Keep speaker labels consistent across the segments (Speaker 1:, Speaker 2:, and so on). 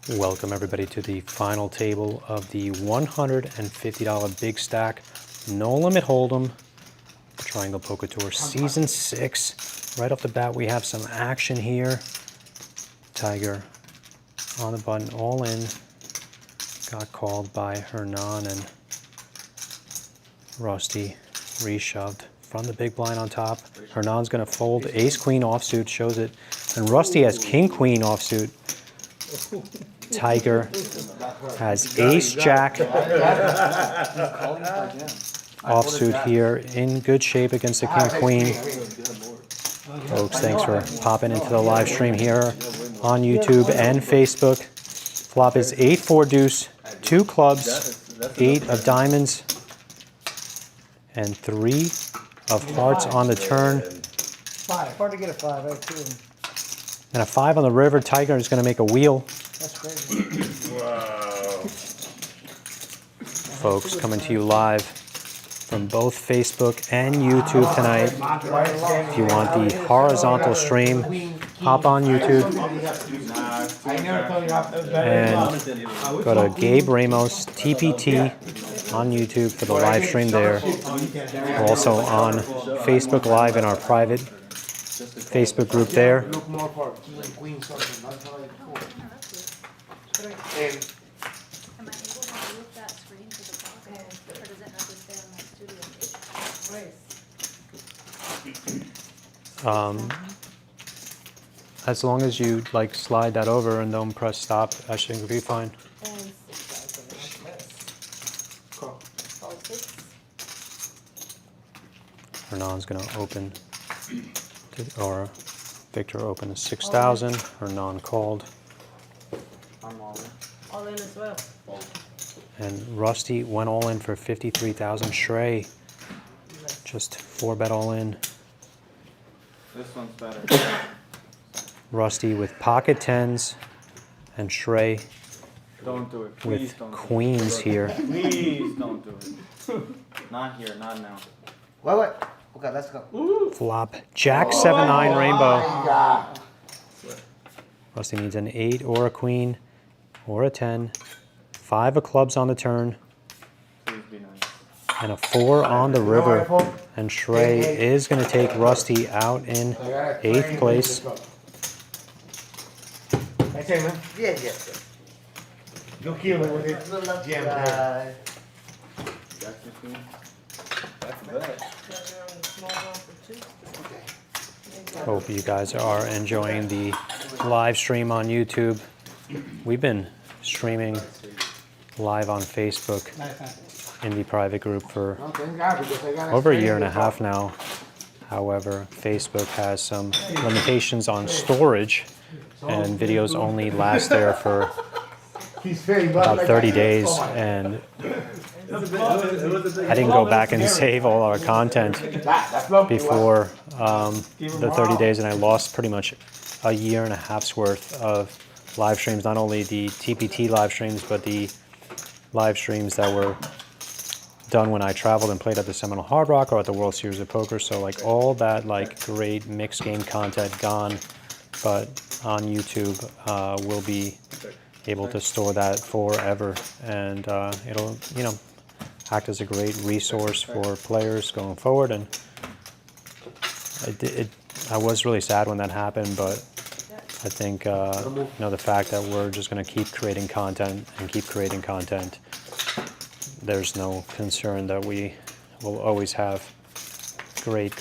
Speaker 1: Welcome everybody to the final table of the $150 Big Stack No Limit Hold'em Triangle Poker Tour Season 6. Right off the bat we have some action here. Tiger on the button, all in. Got called by Hernan and Rusty reshoved from the big blind on top. Hernan's going to fold ace-queen offsuit, shows it. And Rusty has king-queen offsuit. Tiger has ace-jack offsuit here, in good shape against the king-queen. Folks, thanks for popping into the live stream here on YouTube and Facebook. Flop is 8-4 deuce, 2 clubs, 8 of diamonds, and 3 of hearts on the turn.
Speaker 2: 5. Hard to get a 5. I have 2 of them.
Speaker 1: And a 5 on the river. Tiger is going to make a wheel.
Speaker 2: That's crazy.
Speaker 3: Wow.
Speaker 1: Folks, coming to you live from both Facebook and YouTube tonight. If you want the horizontal stream, hop on YouTube and go to Gabe Ramos TPT on YouTube for the live stream there. We're also on Facebook Live in our private Facebook group there.
Speaker 4: Am I able to move that screen to the top, or does it have to stay on my studio page?
Speaker 1: As long as you like slide that over and don't press stop, I think it'll be fine. Hernan's gonna open, or Victor opened 6,000. Hernan called.
Speaker 2: I'm all in as well.
Speaker 1: And Rusty went all in for 53,000. Shrey just 4-bet all in.
Speaker 3: This one's better.
Speaker 1: Rusty with pocket tens and Shrey
Speaker 3: Don't do it. Please
Speaker 1: with
Speaker 3: don't do
Speaker 1: queens here.
Speaker 3: it. Please don't do it. Not here, not now.
Speaker 2: Wait. Okay, let's go.
Speaker 1: Flop Jack 7-9 rainbow. Rusty needs an 8 or a queen or a 10. 5 of clubs on the turn.
Speaker 3: Please be nice.
Speaker 1: And a 4 on the river. And Shrey is going to take Rusty out in 8th place.
Speaker 2: That's it, man. Yeah. Go kill it with it. Jam there.
Speaker 3: Jack 15. That's a bet.
Speaker 1: Hope you guys are enjoying the live stream on YouTube. We've been streaming live on Facebook in the private group for over a year and a half now. However, Facebook has some limitations on storage, and videos only last there for about 30 days, and I didn't go back and save all our content before the 30 days, and I lost pretty much a year and a half's worth of live streams, not only the TPT live streams, but the live streams that were done when I traveled and played at the Seminole Hard Rock or at the World Series of Poker. So like all that like great mixed game content gone, but on YouTube we'll be able to store that forever, and it'll, you know, act as a great resource for players going forward. And I was really sad when that happened, but I think you know, the fact that we're just going to keep creating content and keep creating content, there's no concern that we will always have great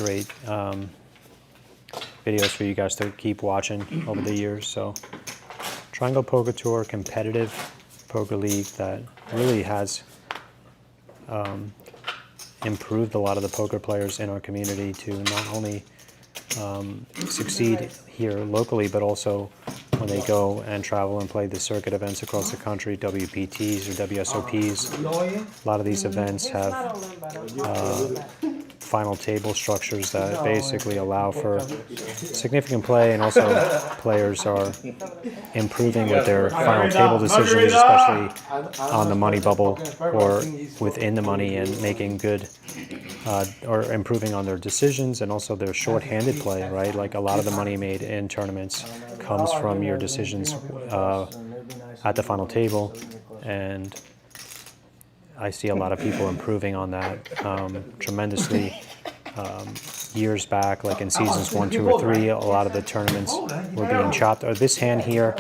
Speaker 1: videos for you guys to keep watching over the years. So Triangle Poker Tour, competitive poker league that really has improved a lot of the poker players in our community to not only succeed here locally, but also when they go and travel and play the circuit events across the country, WPTs or WSOPs. A lot of these events have final table structures that basically allow for significant play, and also players are improving with their final table decisions, especially on the money bubble or within the money, and making good or improving on their decisions and also their short-handed play, right? Like a lot of the money made in tournaments comes from your decisions at the final table, and I see a lot of people improving on that tremendously. Years back, like in seasons 1, 2, or 3, a lot of the tournaments were being chopped. Or this hand here,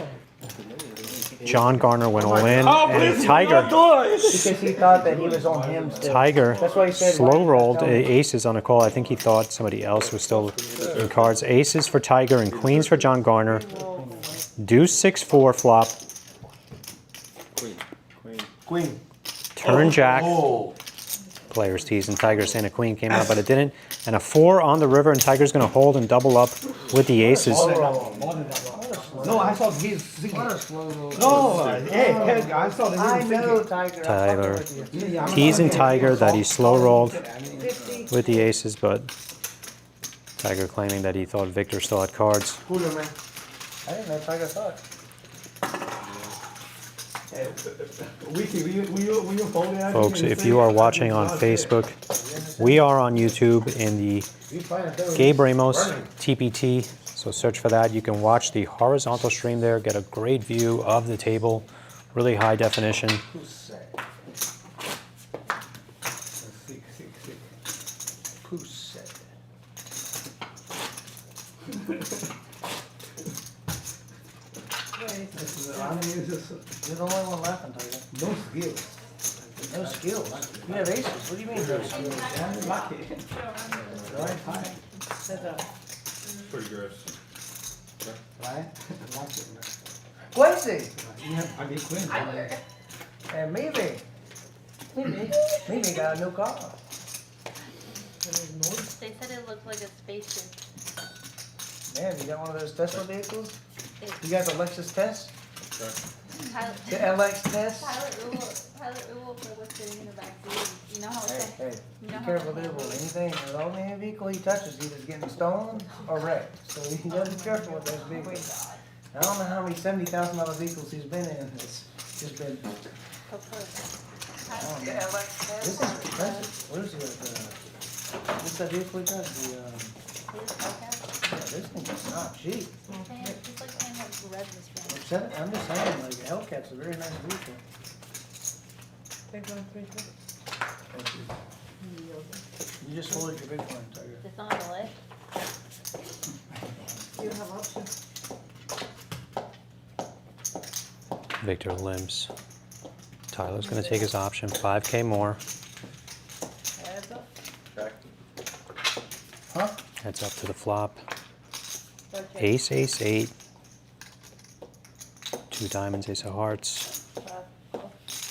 Speaker 1: John Garner went all in, and Tiger.
Speaker 2: Because he thought that he was on him still.
Speaker 1: Tiger
Speaker 2: That's why he said,
Speaker 1: slow rolled aces on a call. I think he thought somebody else was still in cards. Aces for Tiger and queens for John Garner. Deuce 6-4 flop.
Speaker 2: Queen.
Speaker 1: Turn jack.
Speaker 2: Oh.
Speaker 1: Players teasing Tiger saying a queen came out, but it didn't. And a 4 on the river, and Tiger's going to hold and double up with the aces.
Speaker 5: No, I saw his.
Speaker 2: What a slow roll.
Speaker 5: No, hey, I saw the
Speaker 2: I know, Tiger.
Speaker 1: Tyler teasing Tiger that he slow rolled with the aces, but Tiger claiming that he thought Victor still had cards.
Speaker 2: Cooler, man. I didn't know Tiger thought.
Speaker 1: Folks, if you are watching on Facebook, we are on YouTube in the Gabe Ramos TPT, so search for that. You can watch the horizontal stream there, get a great view of the table, really high definition.
Speaker 2: You're the only one laughing, Tiger.
Speaker 5: No skills.
Speaker 2: No skills. You have aces. What do you mean no skills?
Speaker 5: I'm lucky. Right? Hi.
Speaker 3: Pretty gross.
Speaker 2: Right? Quincy!
Speaker 5: You have a big queen.
Speaker 2: And maybe got a new car.
Speaker 4: They said it looked like a spaceship.
Speaker 2: Man, you got one of those Tesla vehicles? You got the Lexus test?
Speaker 4: Tyler,
Speaker 2: The LX test?
Speaker 4: Tyler Uwolf was sitting in the back seat. You know how it's
Speaker 2: Hey,
Speaker 4: you
Speaker 2: be
Speaker 4: know how
Speaker 2: careful
Speaker 4: it's
Speaker 2: there, boy. Anything, with all any vehicle he touches, either getting stolen or wrecked. So you gotta be careful with those vehicles. I don't know how many $70,000 vehicles he's been in. It's just been.
Speaker 4: proposed.
Speaker 2: The LX test? This is expensive. What is it? What's that vehicle he does? This thing is not cheap.
Speaker 4: It's like saying what red was from.
Speaker 2: I'm just saying, like, a Hellcat's a very nice vehicle.
Speaker 6: Big one, 3, 2.
Speaker 2: Thank you. You just hold your big one, Tiger.
Speaker 4: It's on the list.
Speaker 6: You have options.
Speaker 1: Victor limps. Tyler's going to take his option, 5K more.
Speaker 6: Heads up.
Speaker 3: Check.
Speaker 2: Huh?
Speaker 1: Heads up to the flop.
Speaker 6: Start check.
Speaker 1: Ace, ace, 8. 2 diamonds, ace of hearts.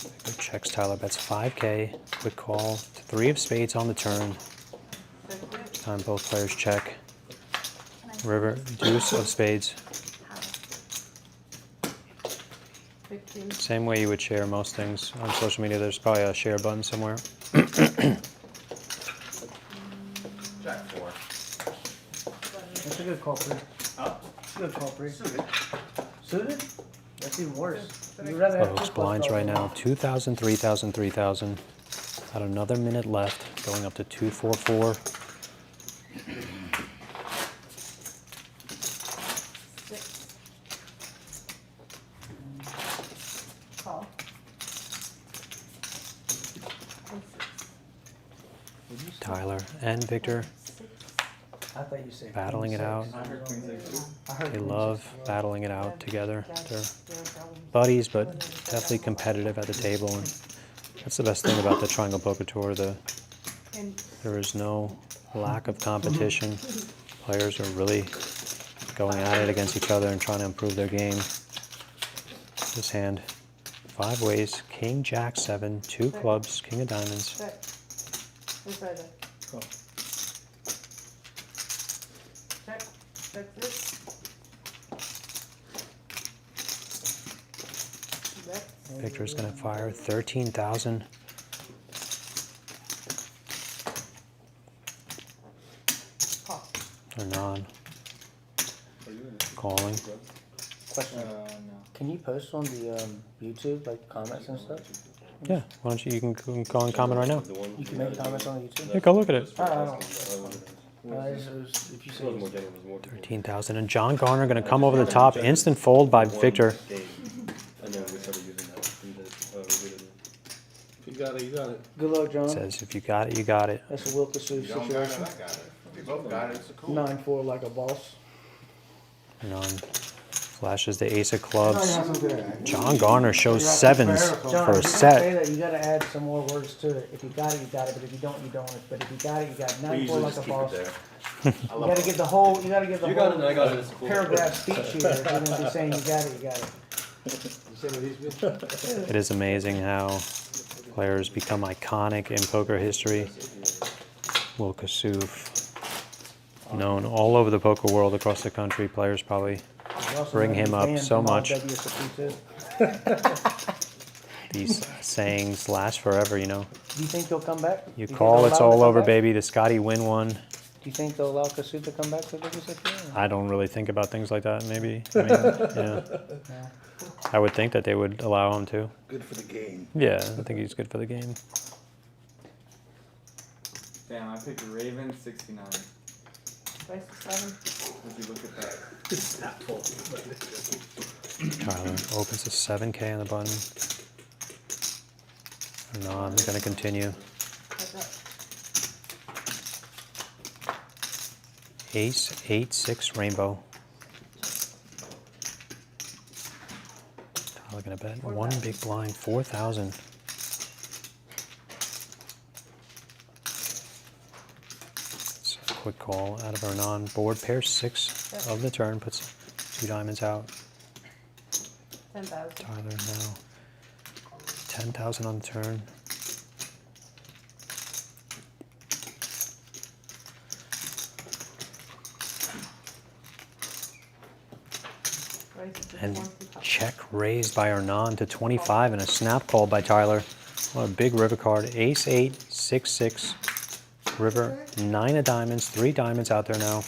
Speaker 1: Victor checks, Tyler bets 5K. Quick call. 3 of spades on the turn. Time both players check. River, deuce of spades.
Speaker 6: 15.
Speaker 1: Same way you would share most things on social media. There's probably a share button somewhere.
Speaker 3: Jack 4.
Speaker 2: That's a good call, Bree.
Speaker 3: Huh?
Speaker 2: That's a good call, Bree.
Speaker 3: Suited.
Speaker 2: Suited? That's even worse. You'd rather have
Speaker 1: Close
Speaker 2: two
Speaker 1: blinds
Speaker 2: plus
Speaker 1: right now. 2,000, 3,000, 3,000. About another minute left. Going up to 244.
Speaker 6: 6. Call.
Speaker 1: Tyler and Victor
Speaker 2: I thought you said
Speaker 1: battling
Speaker 2: queen
Speaker 1: it out.
Speaker 2: six.
Speaker 3: I heard queen 6.
Speaker 2: I heard
Speaker 1: They
Speaker 2: queen
Speaker 1: love
Speaker 2: six.
Speaker 1: battling it out together. They're buddies, but definitely competitive at the table. And that's the best thing about the Triangle Poker Tour. There is no lack of competition. Players are really going at it against each other and trying to improve their game. This hand, 5 ways, king, jack, 7, 2 clubs, king of diamonds.
Speaker 6: Check. Inside there.
Speaker 2: Cool.
Speaker 6: Check. Check this. Bet.
Speaker 1: Victor's gonna fire 13,000.
Speaker 6: Call.
Speaker 1: Or non, calling.
Speaker 2: Question.
Speaker 3: No.
Speaker 2: Can you post on the YouTube, like comments and stuff?
Speaker 1: Yeah, why don't you can go and comment right now.
Speaker 2: You can make comments on the YouTube?
Speaker 1: Yeah, go look at it.
Speaker 2: I don't know. If you say it's
Speaker 1: 13,000. And John Garner gonna come over the top. Instant fold by Victor.
Speaker 5: got it, you got it.
Speaker 2: Good luck, John.
Speaker 1: Says if you got it, you got it.
Speaker 2: That's a Wilkesoo
Speaker 7: You don't got it,
Speaker 2: situation.
Speaker 7: I got it. We both got it, it's a cool.
Speaker 2: 9-4 like a boss.
Speaker 1: Non flashes the ace of clubs.
Speaker 2: John,
Speaker 1: John Garner shows sevens
Speaker 2: if
Speaker 1: for
Speaker 2: you're
Speaker 1: a
Speaker 2: gonna say
Speaker 1: set.
Speaker 2: that, you gotta add some more words to it. If you got it, you got it. But if you don't, you don't. But if you got it, you got it.
Speaker 3: We
Speaker 2: 9-4
Speaker 3: usually
Speaker 2: like
Speaker 3: just
Speaker 2: a
Speaker 3: keep it
Speaker 2: boss.
Speaker 3: there.
Speaker 7: I
Speaker 2: You
Speaker 7: love
Speaker 2: gotta
Speaker 7: it.
Speaker 2: give the whole. You gotta give the
Speaker 3: You
Speaker 2: whole
Speaker 3: got it, I got it. It's cool.
Speaker 2: paragraph speech here. If you're gonna be saying you got it, you got it.
Speaker 5: You see what he's been?
Speaker 1: It is amazing how players become iconic in poker history. Wilkesoo, known all over the poker world across the country. Players probably
Speaker 2: You also
Speaker 1: bring
Speaker 2: know
Speaker 1: him
Speaker 2: he's
Speaker 1: up
Speaker 2: banned
Speaker 1: so
Speaker 2: from all
Speaker 1: much.
Speaker 2: WSOP too.
Speaker 1: These sayings last forever, you know.
Speaker 2: Do you think he'll come back?
Speaker 1: You
Speaker 2: think
Speaker 1: call,
Speaker 2: they'll
Speaker 1: it's
Speaker 2: allow him to
Speaker 1: all
Speaker 2: come
Speaker 1: over,
Speaker 2: back?
Speaker 1: baby. The Scotty win one.
Speaker 2: Do you think they'll allow Kasut to come back to WSOP?
Speaker 1: I don't really think about things like that, maybe. I mean, yeah. I would think that they would allow him to.
Speaker 7: Good for the game.
Speaker 1: Yeah, I think he's good for the game.
Speaker 3: Damn, I picked Ravens 69.
Speaker 6: Twice the 7.
Speaker 3: Would you look at that?
Speaker 5: It's not 12.
Speaker 1: Tyler opens a 7K on the button. No, I'm going to continue.
Speaker 6: What's up?
Speaker 1: Ace, 8-6 rainbow. Tyler going to bet one big blind, 4,000. It's a quick call out of Hernan. Board pair 6 of the turn, puts 2 diamonds out.
Speaker 6: 10,000.
Speaker 1: Tyler now 10,000 on the turn. And check raised by Hernan to 25 and a snap call by Tyler. What a big river card. Ace 8, 6-6. River, 9 of diamonds, 3 diamonds out there now.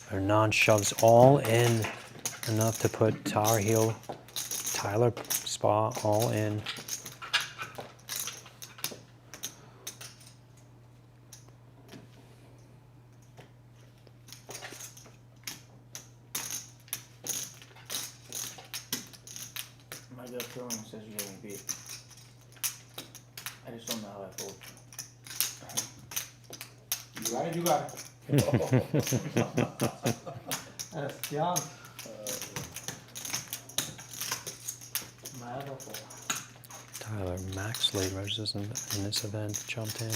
Speaker 1: Hernan shoves all in, enough to put Tar Heel, Tyler Spa all in.
Speaker 2: My gut feeling says you got me beat. I just don't know how I fold.
Speaker 7: You got it, you got it.
Speaker 5: That's John. My other four.
Speaker 1: Tyler max late roses in this event, jumped in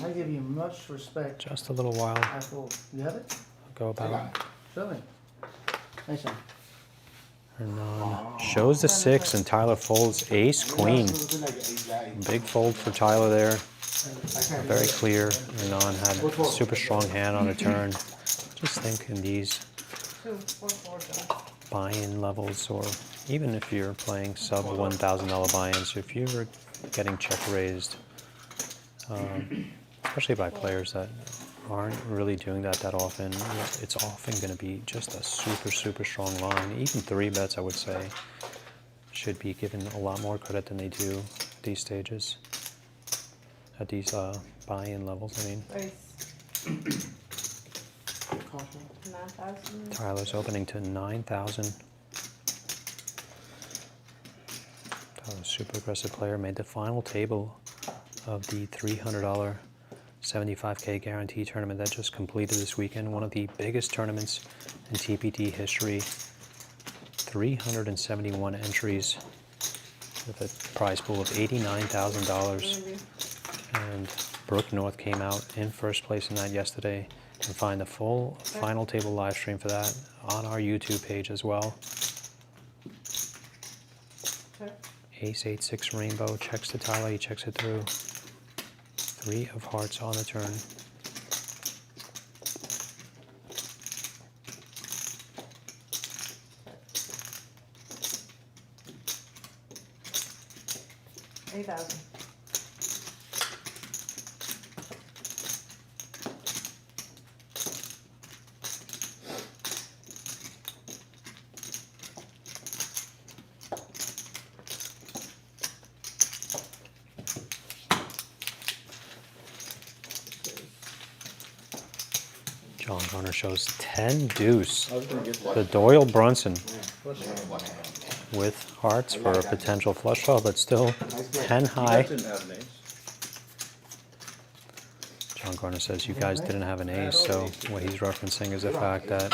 Speaker 2: I give you much respect.
Speaker 1: just a little while
Speaker 2: I fold. You have it?
Speaker 1: ago about.
Speaker 2: Show me. Nice one.
Speaker 1: Hernan shows the 6 and Tyler folds ace queen. Big fold for Tyler there. Very clear. Hernan had a super strong hand on a turn. Just think in these
Speaker 6: 2, 4, 4, John.
Speaker 1: buy-in levels, or even if you're playing sub $1,000 buy-ins, if you were getting check raised, especially by players that aren't really doing that often, it's often going to be just a super strong line. Even 3 bets, I would say, should be given a lot more credit than they do at these stages, at these buy-in levels. I mean,
Speaker 6: Twice. 9,000.
Speaker 1: Tyler's opening to 9,000. Tyler's super aggressive player, made the final table of the $300 75K guarantee tournament that just completed this weekend. One of the biggest tournaments in TPT history. 371 entries with a prize pool of $89,000. And Brooke North came out in first place in that yesterday. You can find the full final table live stream for that on our YouTube page as well.
Speaker 6: Check.
Speaker 1: Ace 8-6 rainbow, checks to Tyler, he checks it through. 3 of hearts on the turn.
Speaker 6: $8,000.
Speaker 1: John Garner shows 10 deuce.
Speaker 5: I was gonna get
Speaker 1: The Doyle Brunson. with hearts for a potential flush draw, but still 10
Speaker 3: You
Speaker 1: high.
Speaker 3: guys didn't have an ace.
Speaker 1: John Garner says you guys didn't have an ace, so what he's referencing is the fact that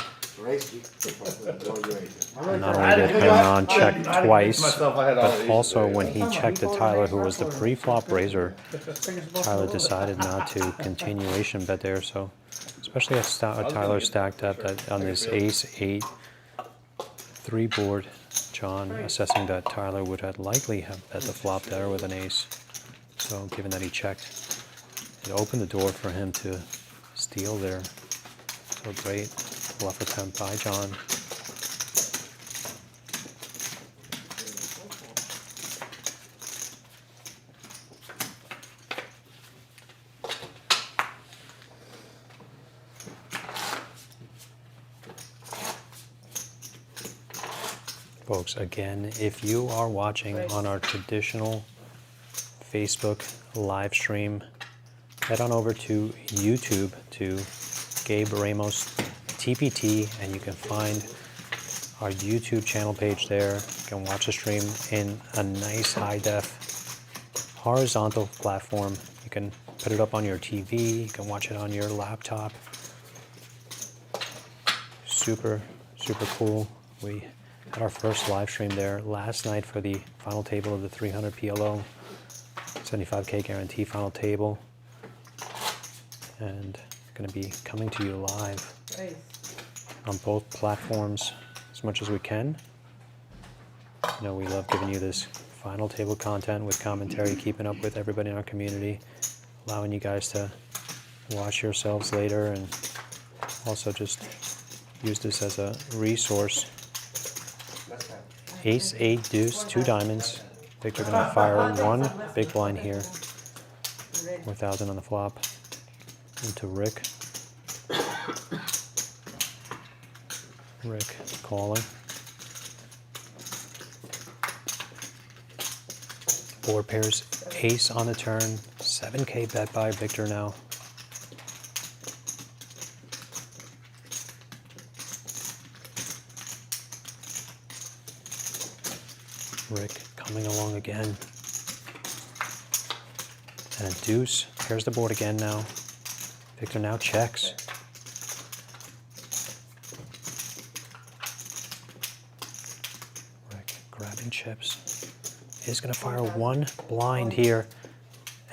Speaker 1: not only did Hernan check twice, but also when he checked to Tyler, who was the pre-flop raiser, Tyler decided not to continuation bet there. So especially as Tyler stacked up that on this ace-8 3 board, John assessing that Tyler would have likely have bet the flop there with an ace. So given that he checked, it opened the door for him to steal there. So great bluff attempt by John. Folks, again, if you are watching on our traditional Facebook live stream, head on over to YouTube to Gabe Ramos TPT, and you can find our YouTube channel page there. You can watch the stream in a nice high def horizontal platform. You can put it up on your TV, you can watch it on your laptop. Super, super cool. We had our first live stream there last night for the final table of the 300 PLO 75K guarantee final table, and going to be coming to you live on both platforms as much as we can. You know, we love giving you this final table content with commentary, keeping up with everybody in our community, allowing you guys to watch yourselves later, and also just use this as a resource. Ace, 8, deuce, 2 diamonds. Victor gonna fire 1 big blind here. 4,000 on the flop. Into Rick. Rick calling. Board pairs ace on the turn. 7K bet by Victor now. Rick coming along again. And a deuce. Here's the board again now. Victor now checks. Rick grabbing chips. Is going to fire 1 blind here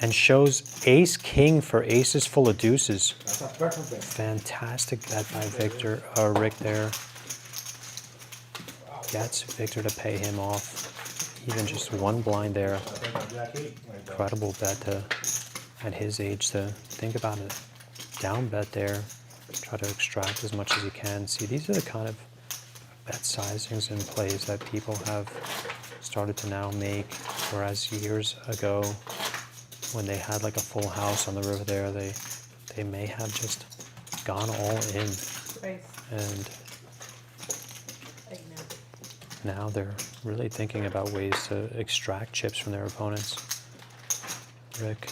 Speaker 1: and shows ace king for aces full of deuces.
Speaker 7: That's a perfect bet.
Speaker 1: Fantastic bet by Victor, Rick there. Gets Victor to pay him off. Even just 1 blind there. Incredible bet to, at his age, to think about it. Down bet there. Try to extract as much as you can. See, these are the kind of bet sizings and plays that people have started to now make. Whereas years ago, when they had like a full house on the river there, they may have just gone all in. And now they're really thinking about ways to extract chips from their opponents. Rick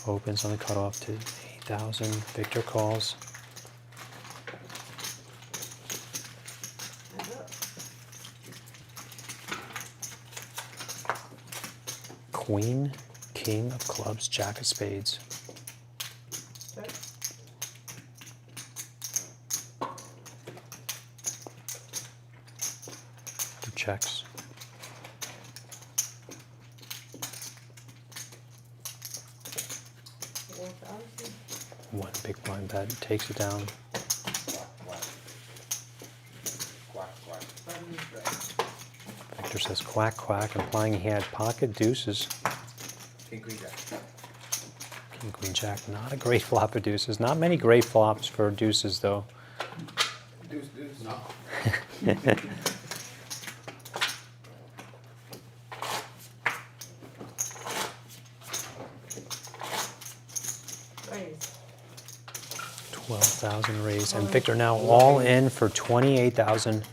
Speaker 1: opens on the cutoff to 8,000. Victor calls. Queen, king of clubs, jack of spades. Checks. One big blind bet takes it down. Victor says quack quack, implying he had pocket deuces.
Speaker 7: King, queen, jack.
Speaker 1: King queen jack, not a great flop of deuces. Not many great flops for deuces though.
Speaker 7: Deuce, deuce. No.
Speaker 6: Raise.
Speaker 1: 12,000 raise, and Victor now all in for 28,000.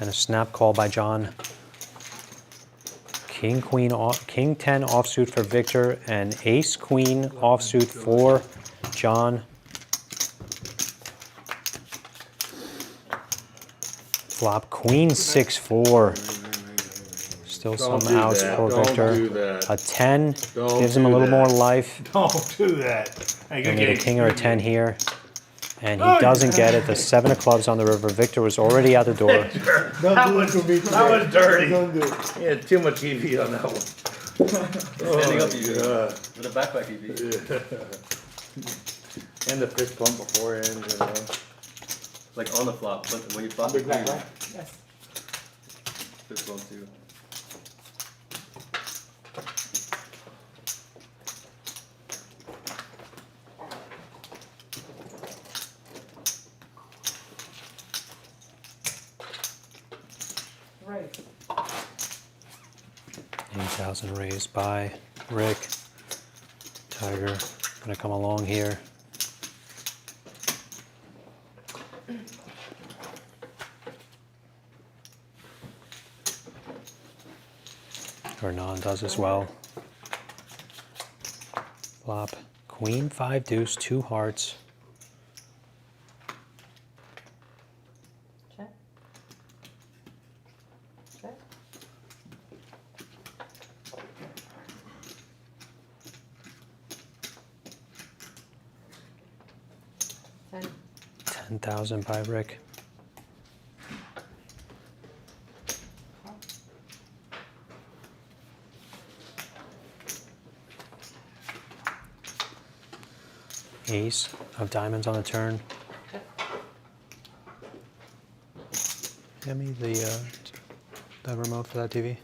Speaker 1: And a snap call by John. King queen off, king 10 offsuit for Victor, and ace queen offsuit for John. Flop queen 6-4. Still
Speaker 8: Don't
Speaker 1: some
Speaker 8: do
Speaker 1: outs
Speaker 8: that.
Speaker 1: for
Speaker 8: Don't
Speaker 1: Victor.
Speaker 8: do that.
Speaker 1: A 10
Speaker 8: Don't
Speaker 1: gives him a
Speaker 8: do
Speaker 1: little
Speaker 8: that.
Speaker 1: more life.
Speaker 8: Don't do that. Hey,
Speaker 1: I
Speaker 8: good
Speaker 1: need a
Speaker 8: game.
Speaker 1: king or a
Speaker 8: Good
Speaker 1: 10
Speaker 8: game.
Speaker 1: here. And he doesn't get it. The 7 of clubs on the river. Victor was already out the door.
Speaker 8: That was dirty. He had too much EV on that one.
Speaker 3: Standing up, you
Speaker 8: God.
Speaker 3: with a backpack EV.
Speaker 8: And the fist pump beforehand, you know.
Speaker 3: Like on the flop, but when you flop the
Speaker 7: Big black,
Speaker 3: queen,
Speaker 7: right?
Speaker 6: Yes.
Speaker 3: fist bump too.
Speaker 6: Right.
Speaker 1: 8,000 raised by Rick. Tiger gonna come along here. Hernan does as well. Flop queen 5 deuce 2 hearts.
Speaker 6: Check. Check. Ten.
Speaker 1: 10,000 by Rick. Ace of diamonds on the turn. Give me the remote for that TV,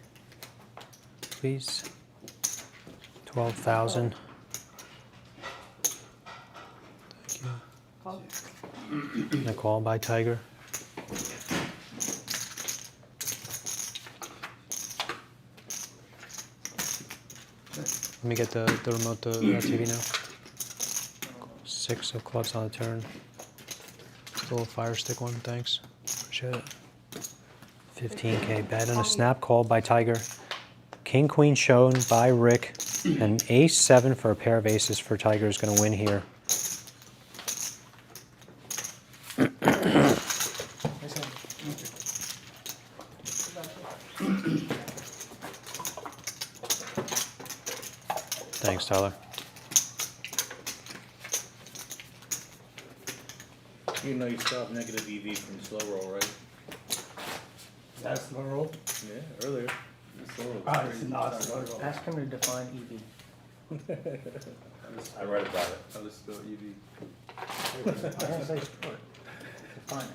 Speaker 1: please. 12,000. Thank you.
Speaker 6: Call.
Speaker 1: And a call by Tiger. Let me get the remote to that TV now. 6 of clubs on the turn. Little fire stick one, thanks. Appreciate it. 15K bet and a snap call by Tiger. King Queen shown by Rick. And Ace 7 for a pair of aces for Tiger is going to win here. Thanks, Tyler.
Speaker 8: You know you still have negative EV from slow roll, right?
Speaker 5: That's the roll.
Speaker 8: Yeah, earlier.
Speaker 5: Ah, it's not slow roll.
Speaker 2: Ask him to define EV.
Speaker 8: I read about it.
Speaker 3: How to spell EV.
Speaker 2: I didn't say sport. Define it.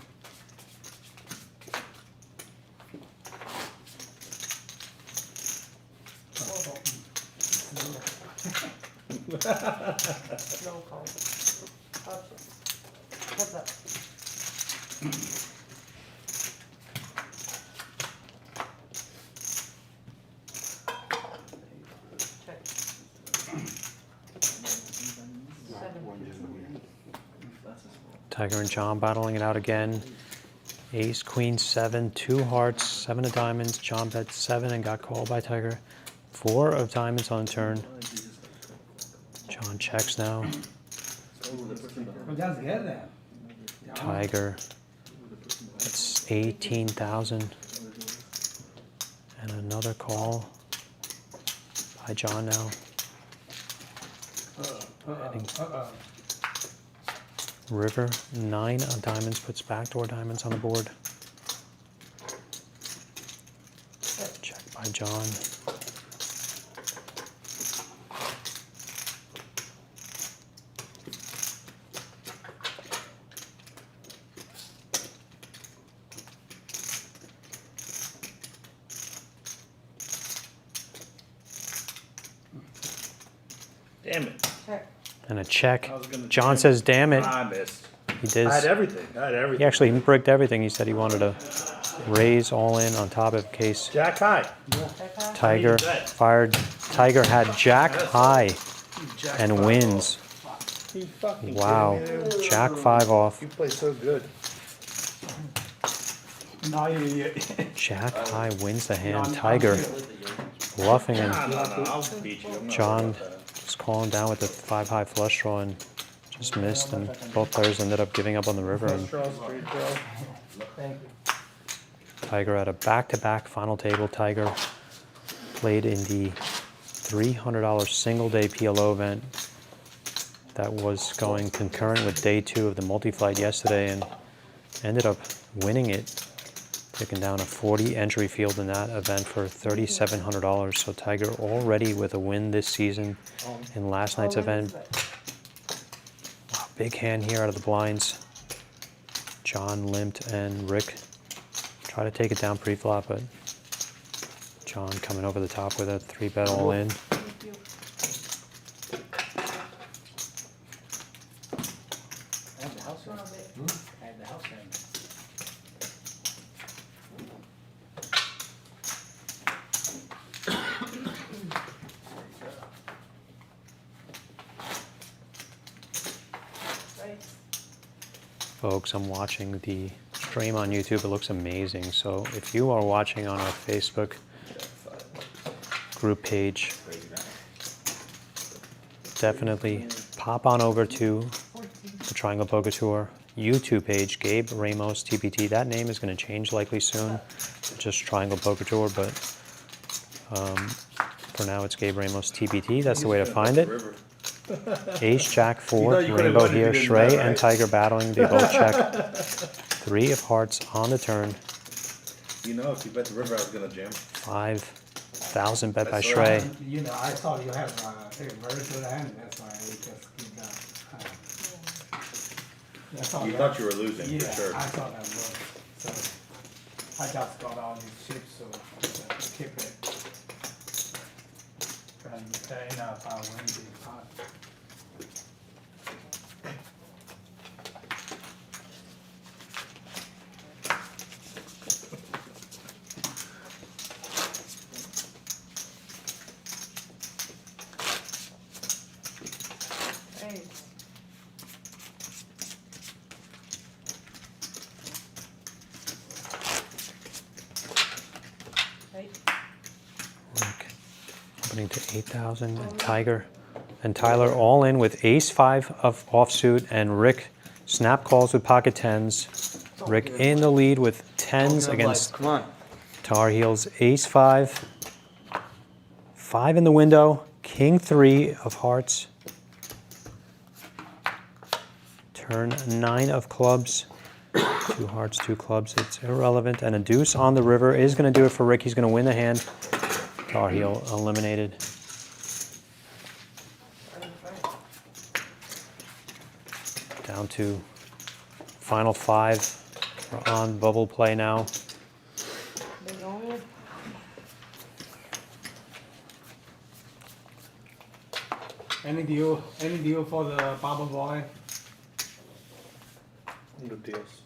Speaker 6: No call. What's up? Check.
Speaker 1: Tiger and John battling it out again. Ace, Queen 7, 2 hearts, 7 of diamonds. John bet 7 and got called by Tiger. 4 of diamonds on turn. John checks now.
Speaker 5: Pues ya se queda.
Speaker 1: Tiger. That's 18,000. And another call by John now. Heading river, 9 of diamonds, puts backdoor diamonds on the board. Check by John.
Speaker 8: Damn it.
Speaker 6: Check.
Speaker 1: And a check.
Speaker 8: I was gonna
Speaker 1: John
Speaker 8: jam
Speaker 1: says, damn it.
Speaker 8: I missed.
Speaker 1: He did.
Speaker 8: I had everything. I had everything.
Speaker 1: He actually bricked everything. He said he wanted to raise all in on top of case
Speaker 8: Jack high.
Speaker 6: Check out.
Speaker 1: Tiger fired. Tiger had Jack high and wins.
Speaker 8: You fucking
Speaker 1: Wow.
Speaker 8: kidding me?
Speaker 1: Jack 5 off.
Speaker 8: You play so good.
Speaker 5: No, you.
Speaker 1: Jack high wins the hand. Tiger bluffing and
Speaker 8: No, I'll beat you. I'm not
Speaker 1: John
Speaker 8: worried about that.
Speaker 1: just calling down with the 5 high flush draw and just missed. And both players ended up giving up on the river. And
Speaker 8: Draws, straight draw.
Speaker 2: Thank you.
Speaker 1: Tiger at a back-to-back final table. Tiger played in the $300 single-day PLO event that was going concurrent with day 2 of the multi-flight yesterday, and ended up winning it, taking down a 40 entry field in that event for $3,700. So Tiger already with a win this season in last night's event. Wow, big hand here out of the blinds. John limped and Rick try to take it down pre-flop, but John coming over the top with a 3-bet all in.
Speaker 2: I have the house on it. I have the house on it.
Speaker 1: Folks, I'm watching the stream on YouTube. It looks amazing. So if you are watching on our Facebook group page, definitely pop on over to the Triangle Poker Tour YouTube page, Gabe Ramos TPT. That name is going to change likely soon to just Triangle Poker Tour, but for now it's Gabe Ramos TPT. That's the way to find it. Ace, Jack, 4, Rainbow here, Shrey and Tiger battling. They both check. 3 of hearts on the turn.
Speaker 8: You know, if you bet the river, I was gonna jam.
Speaker 1: 5,000 bet by Shrey.
Speaker 5: You know, I thought you have a very good hand, that's why I just keep that. That's all
Speaker 8: You
Speaker 5: that-
Speaker 8: thought you were losing,
Speaker 5: Yeah,
Speaker 8: for sure.
Speaker 5: I thought I was. So I just got all these chips, so keep it. And enough, I win the pot.
Speaker 1: Rick opening to 8,000. And Tiger and Tyler all in with ace-5 of offsuit, and Rick snap calls with pocket 10s. Rick in the lead with 10s against
Speaker 3: Come on.
Speaker 1: Tar Heels. Ace-5. 5 in the window. King-3 of hearts. Turn 9 of clubs. 2 hearts, 2 clubs. It's irrelevant. And a deuce on the river is going to do it for Rick. He's going to win the hand. Tar Heel eliminated. Down to final 5. We're on bubble play now.
Speaker 5: Any deal for the bubble boy?
Speaker 8: No deals.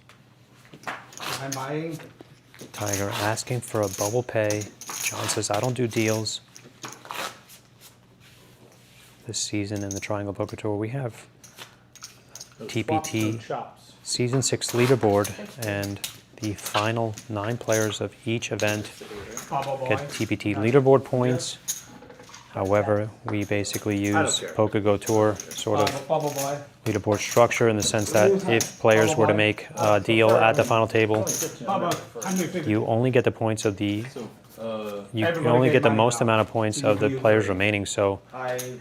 Speaker 5: I'm buying.
Speaker 1: Tiger asking for a bubble pay. John says, I don't do deals. This season in the Triangle Poker Tour, we have TPT Season 6 leaderboard, and the final 9 players of each event
Speaker 5: Bubble boy.
Speaker 1: get TPT leaderboard points. However, we basically use Poker Go Tour sort of
Speaker 5: Bubble boy.
Speaker 1: leaderboard structure in the sense that if players were to make a deal at the final table,
Speaker 5: Bubble, 150.
Speaker 1: you only get the points of the you only get the most amount of points of the players remaining. So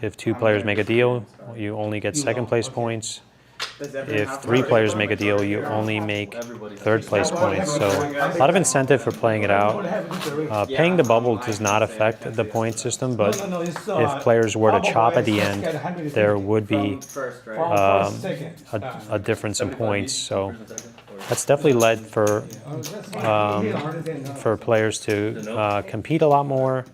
Speaker 1: if 2 players make a deal, you only get second place points. If 3 players make a deal, you only make third place points. So a lot of incentive for playing it out. Paying the bubble does not affect the point system, but if players were to chop at the end, there would be
Speaker 3: First, right?
Speaker 1: a difference in points. So that's definitely led for players to compete a lot more.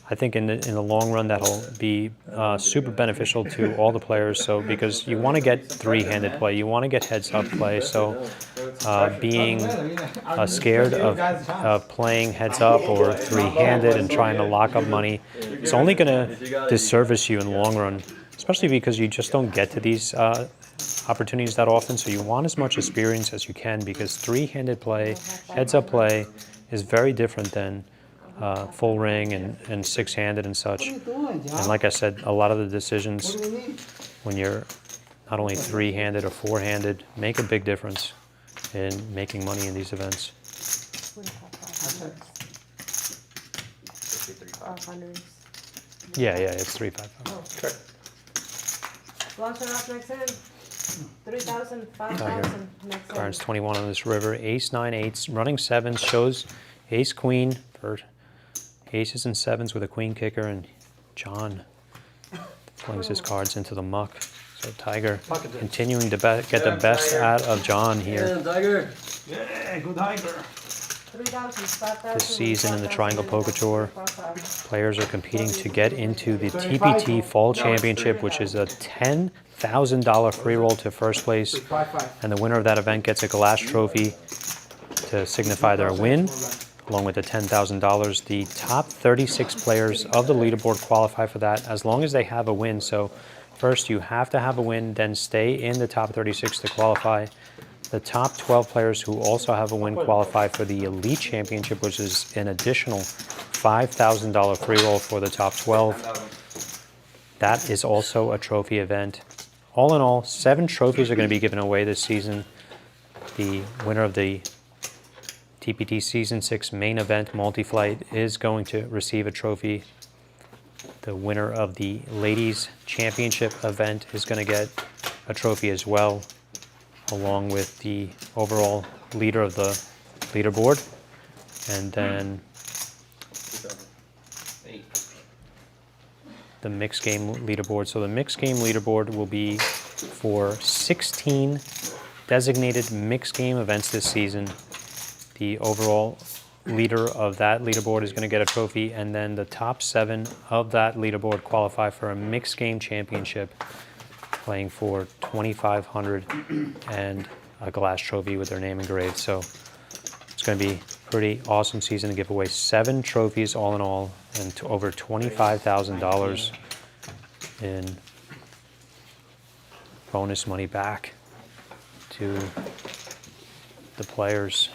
Speaker 1: I think in the long run that'll be super beneficial to all the players. So because you want to get 3-handed play, you want to get heads-up play. So being scared of playing heads-up or 3-handed and trying to lock up money, it's only going to disservice you in the long run, especially because you just don't get to these opportunities that often. So you want as much experience as you can, because 3-handed play, heads-up play is very different than full ring and 6-handed and such. And like I said, a lot of the decisions when you're not only 3-handed or 4-handed make a big difference in making money in these events.
Speaker 6: 500.
Speaker 1: Yeah, it's 355.
Speaker 6: Oh. Launch it off next hand. 3,000, 5,000 next
Speaker 1: Cards
Speaker 6: hand.
Speaker 1: 21 on this river. Ace, 9, 8s. Running 7s shows ace, queen for aces and 7s with a queen kicker. And John flings his cards into the muck. So Tiger continuing to get the best out of John here
Speaker 8: Tiger.
Speaker 5: Yeah, good Tiger.
Speaker 6: 3,000, 5,000.
Speaker 1: this season in the Triangle Poker Tour. Players are competing to get into the
Speaker 5: 35.
Speaker 1: TPT Fall Championship, which is a $10,000 free roll to first place.
Speaker 7: 5-5.
Speaker 1: And the winner of that event gets a glass trophy to signify their win, along with the $10,000. The top 36 players of the leaderboard qualify for that as long as they have a win. So first you have to have a win, then stay in the top 36 to qualify. The top 12 players who also have a win qualify for the Elite Championship, which is an additional $5,000 free roll for the top 12. That is also a trophy event. All in all, 7 trophies are going to be given away this season. The winner of the TPT Season 6 main event, multi-flight, is going to receive a trophy. The winner of the Ladies Championship event is going to get a trophy as well, along with the overall leader of the leaderboard. And then the mixed game leaderboard. So the mixed game leaderboard will be for 16 designated mixed game events this season. The overall leader of that leaderboard is going to get a trophy, and then the top 7 of that leaderboard qualify for a mixed game championship, playing for $2,500 and a glass trophy with their name engraved. So it's going to be a pretty awesome season to give away 7 trophies all in all, and to over $25,000 in bonus money back to the players.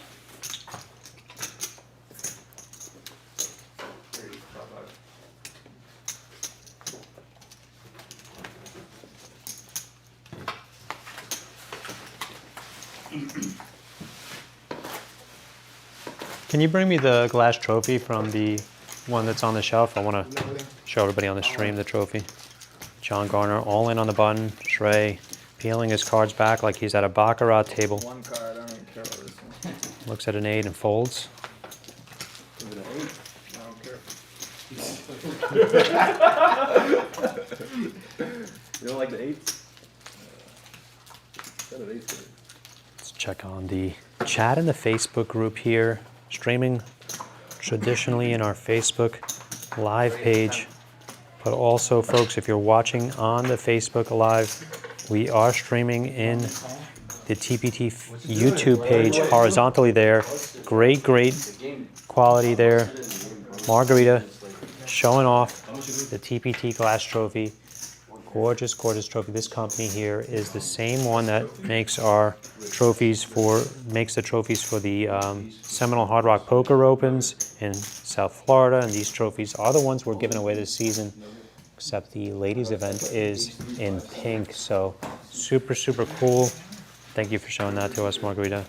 Speaker 1: Can you bring me the glass trophy from the one that's on the shelf? I want to show everybody on the stream the trophy. John Garner all in on the button. Trey peeling his cards back like he's at a baccarat table.
Speaker 3: One card, I don't even care about this one.
Speaker 1: Looks at an 8 and folds.
Speaker 3: Give it an 8. I don't care. You don't like the 8s? Got an 8.
Speaker 1: Let's check on the chat in the Facebook group here. Streaming traditionally in our Facebook live page. But also, folks, if you're watching on the Facebook Live, we are streaming in the TPT YouTube page horizontally there. Great quality there. Margarita showing off the TPT glass trophy. Gorgeous trophy. This company here is the same one that makes our trophies for the Seminole Hard Rock Poker Opens in South Florida, and these trophies are the ones we're giving away this season, except the ladies event is in pink. So super cool. Thank you for showing that to us, Margarita.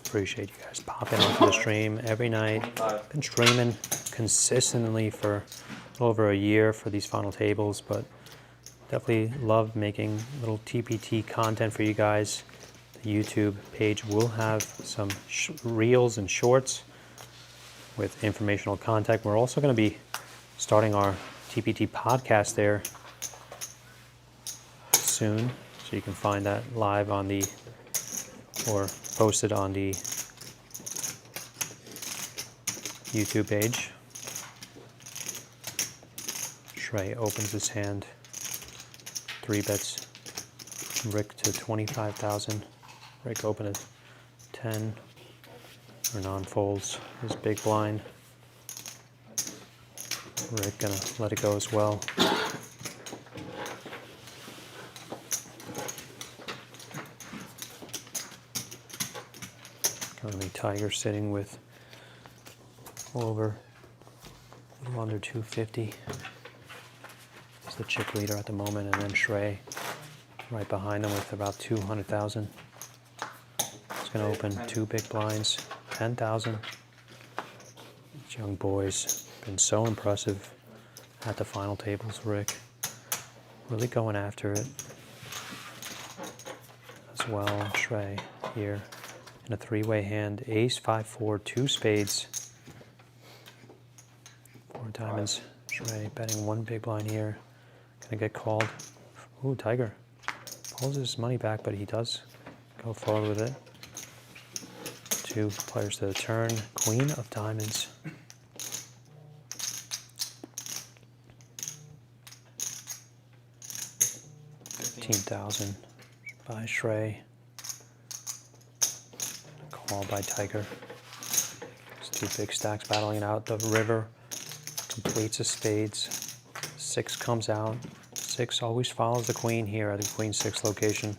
Speaker 1: Appreciate you guys popping onto the stream every night. Been streaming consistently for over a year for these final tables, but definitely love making little TPT content for you guys. The YouTube page will have some reels and shorts with informational content. We're also going to be starting our TPT podcast there soon, so you can find that live on the, or posted on the YouTube page. Trey opens his hand, 3 bets Rick to 25,000. Rick opened a 10 or non-folds his big blind. Rick gonna let it go as well. Currently Tiger sitting with over a little under 250. He's the chip leader at the moment, and then Shrey right behind him with about 200,000. He's going to open 2 big blinds, 10,000. These young boys been so impressive at the final tables, Rick. Really going after it. As well, Shrey here in a 3-way hand. Ace, 5, 4, 2 spades. 4 diamonds. Shrey betting 1 big blind here. Gonna get called. Ooh, Tiger. Pulls his money back, but he does go forward with it. 2 players to the turn. Queen of diamonds. 15,000 by Shrey. Call by Tiger. It's 2 big stacks battling out the river. Completes a spades. 6 comes out. 6 always follows the queen here at the queen 6 location.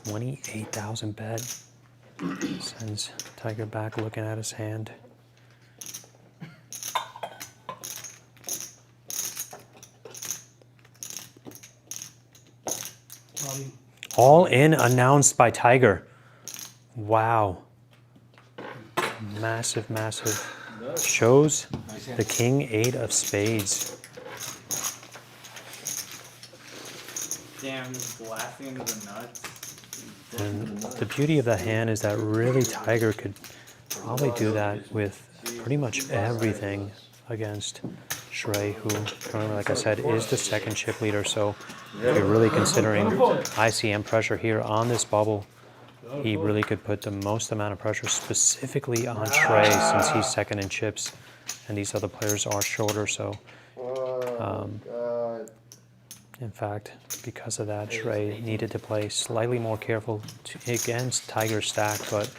Speaker 1: $28,000 bet. Sends Tiger back looking at his hand. All in announced by Tiger. Wow. Massive, massive. Shows the king 8 of spades.
Speaker 5: Damn, blasting into the nuts.
Speaker 1: And the beauty of that hand is that really Tiger could probably do that with pretty much everything against Shrey, who currently, like I said, is the 2nd chip leader. So if you're really considering ICM pressure here on this bubble, he really could put the most amount of pressure specifically on Shrey, since he's 2nd in chips and these other players are shorter. So in fact, because of that, Shrey needed to play slightly more careful against Tiger's stack, but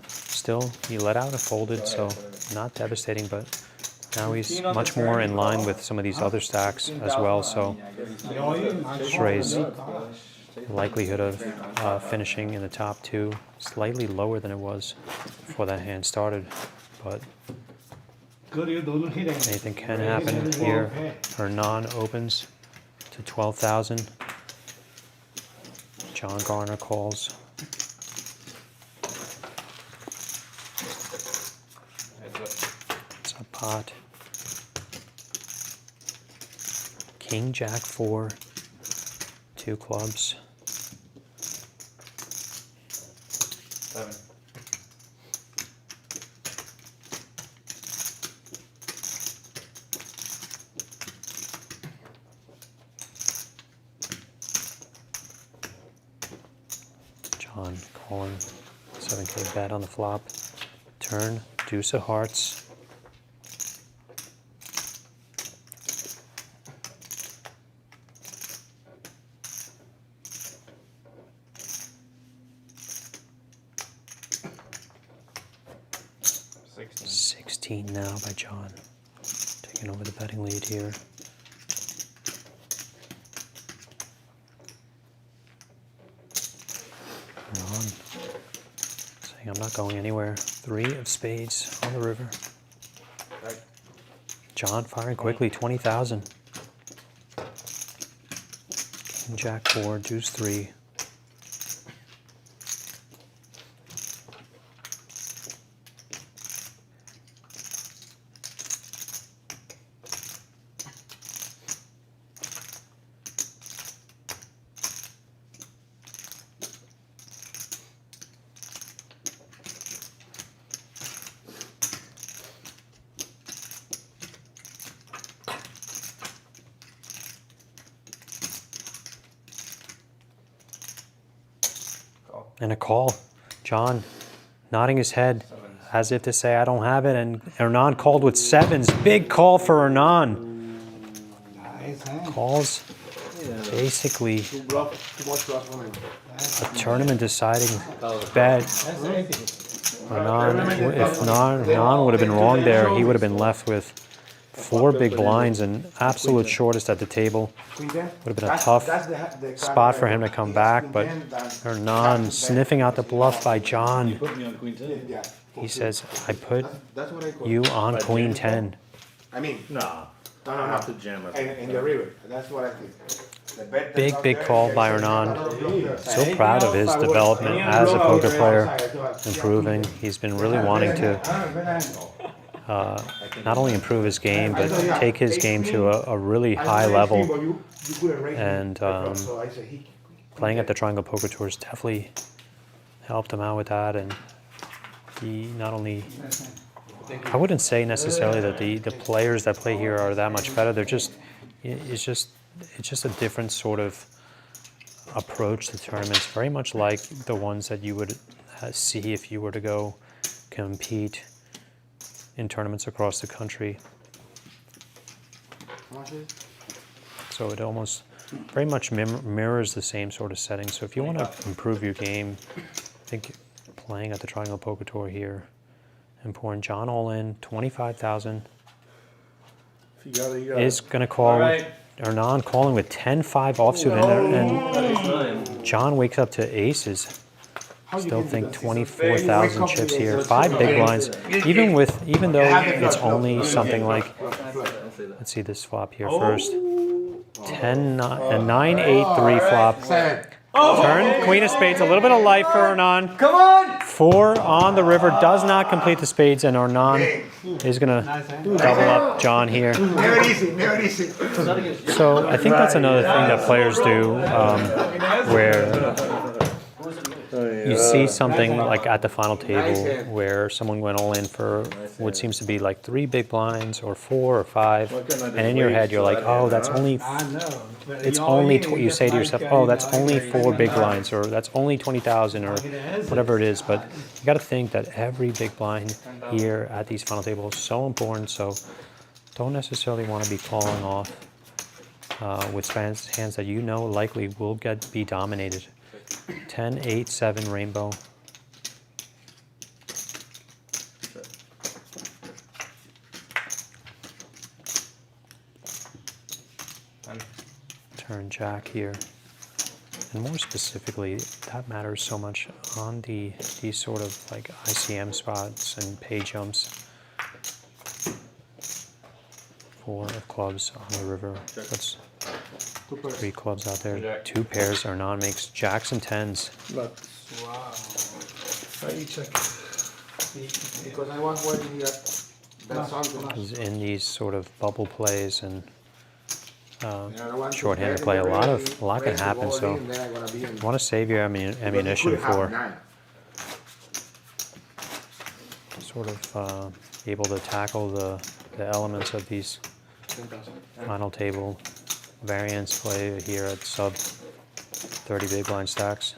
Speaker 1: still he let out and folded, so not devastating, but now he's much more in line with some of these other stacks as well, so Shrey's likelihood of finishing in the top 2 slightly lower than it was before that hand started, but anything can happen here. Hernan opens to 12,000. John Garner calls. It's a pot. King, Jack 4, 2 clubs.
Speaker 5: 7.
Speaker 1: John calling. 7K bet on the flop. Turn, deuce of hearts. Now by John, taking over the betting lead here. Ron saying I'm not going anywhere. 3 of spades on the river. John firing quickly, 20,000. King, Jack 4, deuce 3. And a call. John nodding his head as if to say, I don't have it. And Hernan called with 7s. Big call for Hernan.
Speaker 5: Nice hand.
Speaker 1: Calls basically
Speaker 7: Too much bluff on him.
Speaker 1: a tournament deciding bet. If Nan would have been wrong there, he would have been left with 4 big blinds and absolute shortest at the table.
Speaker 7: Queen 10?
Speaker 1: Would have been a tough spot for him to come back, but Hernan sniffing out the bluff by John.
Speaker 8: Put me on Queen 10.
Speaker 7: Yeah.
Speaker 1: He says, I put
Speaker 7: That's what I call
Speaker 1: you
Speaker 7: it.
Speaker 1: on Queen 10.
Speaker 7: I mean,
Speaker 8: Nah.
Speaker 7: no.
Speaker 8: Not the jam.
Speaker 7: In the river. That's what I think. The bet that's
Speaker 1: Big,
Speaker 7: out
Speaker 1: big
Speaker 7: there,
Speaker 1: call
Speaker 7: okay,
Speaker 1: by
Speaker 7: so
Speaker 1: Hernan. So proud of his development as a poker player, improving. He's been really wanting to not only improve his game, but take his game to a really high level. And playing at the Triangle Poker Tours definitely helped him out with that. And he not only, I wouldn't say necessarily that the players that play here are that much better. They're just, it's just a different sort of approach to tournaments, very much like the ones that you would see if you were to go compete in tournaments across the country. So it almost very much mirrors the same sort of setting. So if you want to improve your game, I think playing at the Triangle Poker Tour here, important. John all in, 25,000. Is going to call, Hernan calling with 10-5 offsuit, and John wakes up to aces. Still think 24,000 chips here. 5 big blinds, even though it's only something like, let's see this flop here first. 10, 9, 8, 3 flop. Turn, Queen of Spades, a little bit of life for Hernan.
Speaker 2: Come on!
Speaker 1: 4 on the river, does not complete the spades, and Hernan is going to double up John here.
Speaker 7: Never easy.
Speaker 1: So I think that's another thing that players do, where you see something like at the final table where someone went all in for what seems to be like 3 big blinds or 4 or 5, and in your head you're like, oh, that's only, it's only, you say to yourself, oh, that's only 4 big blinds, or that's only 20,000, or whatever it is. But you got to think that every big blind here at these final tables is so important. So don't necessarily want to be calling off with hands that you know likely will be dominated. 10, 8, 7 rainbow. Turn jack here. And more specifically, that matters so much on these sort of like ICM spots and pay jumps. 4 of clubs on the river. That's 3 clubs out there. 2 pairs. Hernan makes jacks and 10s.
Speaker 5: Wow. How you check?
Speaker 7: Because I was waiting here. That's something.
Speaker 1: He's in these sort of bubble plays and short-handed play. A lot can happen. So you want to save your ammunition for sort of able to tackle the elements of these final table variance play here at sub 30 big blind stacks.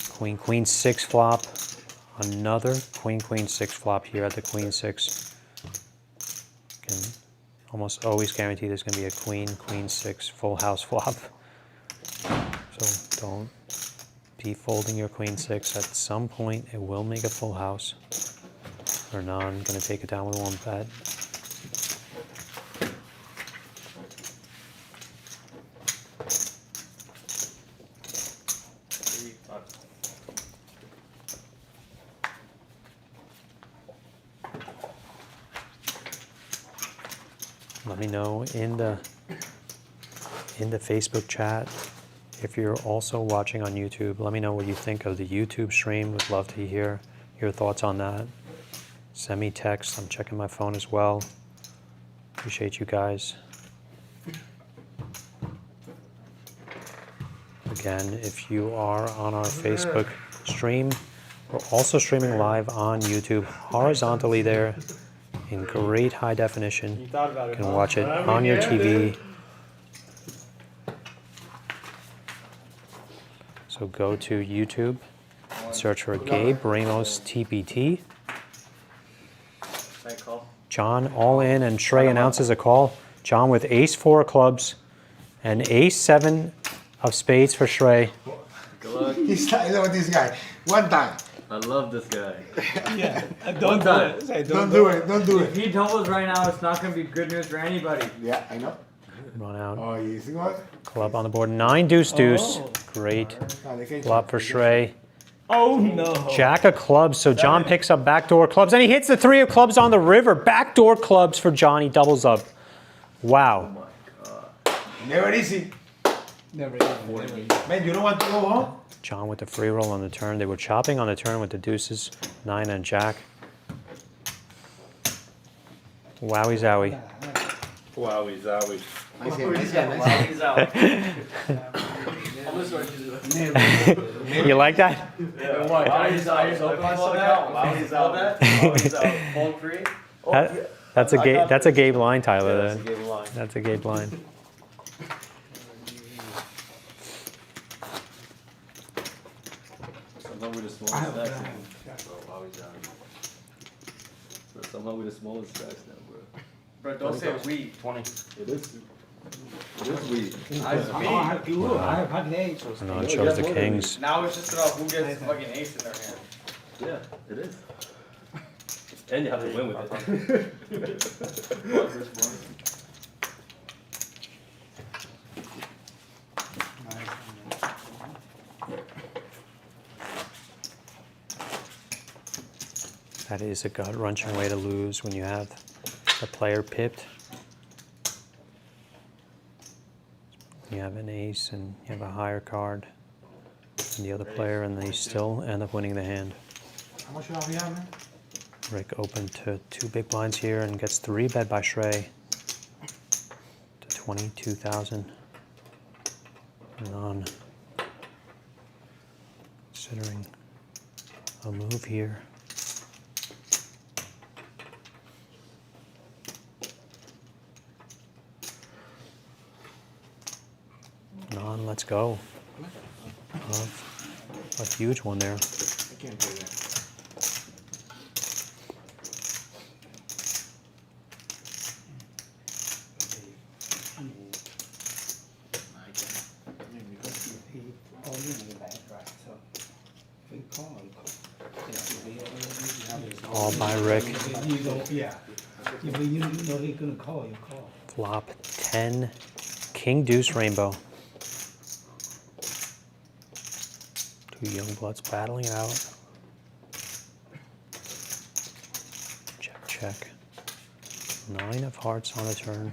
Speaker 1: Queen 6 flop. Another queen 6 flop here at the queen 6. Can almost always guarantee there's going to be a queen 6 full house flop. So don't be folding your queen 6. At some point it will make a full house. Hernan going to take it down with 1 bet. Let me know in the Facebook chat if you're also watching on YouTube. Let me know what you think of the YouTube stream. Would love to hear your thoughts on that. Send me text. I'm checking my phone as well. Appreciate you guys. Again, if you are on our Facebook stream, we're also streaming live on YouTube, horizontally there, in great high definition. You can watch it on your TV. So go to YouTube, search for Gabe Ramos TPT. John all in, and Trey announces a call. John with ace 4 clubs, And ace-7 of spades for Shrey.
Speaker 3: Good luck.
Speaker 7: He's like, look at this guy. One time.
Speaker 3: I love this guy.
Speaker 5: Yeah, don't do it. Say,
Speaker 7: Don't do it. Don't do
Speaker 9: If
Speaker 7: it.
Speaker 9: he doubles right now, it's not gonna be good news for anybody.
Speaker 7: Yeah, I know.
Speaker 1: Run out.
Speaker 7: Oh, you see what?
Speaker 1: Club on the board. 9 deuce deuce.
Speaker 5: Oh.
Speaker 1: Great.
Speaker 7: Ah, they can
Speaker 1: Flop for Shrey.
Speaker 5: Oh no.
Speaker 1: Jack of clubs. So John picks up backdoor clubs. And he hits the 3 of clubs on the river. Backdoor clubs for John. He doubles up. Wow.
Speaker 7: Never easy.
Speaker 5: Never even.
Speaker 7: Man, you don't want to go home?
Speaker 1: John with the free roll on the turn. They were chopping on the turn with the deuces. 9 and Jack. Wowie zowie.
Speaker 8: Wowie zowie.
Speaker 7: I say,
Speaker 3: He's out.
Speaker 1: You like that?
Speaker 3: Yeah, what? He's out. Wow, he's out. He's out. Fold free.
Speaker 1: That's a Gabe line, Tyler.
Speaker 3: That's a game line.
Speaker 1: That's a Gabe line.
Speaker 3: Somehow we're the smallest
Speaker 5: I have
Speaker 3: stacks.
Speaker 5: that.
Speaker 3: Bro, wow, he's out. Bro, somehow we're the smallest stacks now, bro.
Speaker 9: Bro, don't say we.
Speaker 3: 20. It is. It is weak.
Speaker 5: I have fucking eight.
Speaker 1: No, it shows the kings.
Speaker 9: Now it's just about who gets fucking ace in their hand.
Speaker 3: Yeah, it is. And you have to win with it. One versus one.
Speaker 1: That is a gut-wrenching way to lose when you have the player pipped. You have an ace and you have a higher card than the other player, and they still end up winning the hand.
Speaker 7: How much you have, man?
Speaker 1: Rick opened to 2 big blinds here and gets 3-bet by Shrey to 22,000. None. Considering a move here. Non, let's go. A huge one there.
Speaker 7: I can't do that.
Speaker 5: All in the back, right? So if you call,
Speaker 1: All by Rick.
Speaker 5: you don't, yeah. Yeah, but you know they're gonna call, you call.
Speaker 1: Flop 10, king deuce rainbow. 2 young bloods battling it out. Check, check. 9 of hearts on the turn.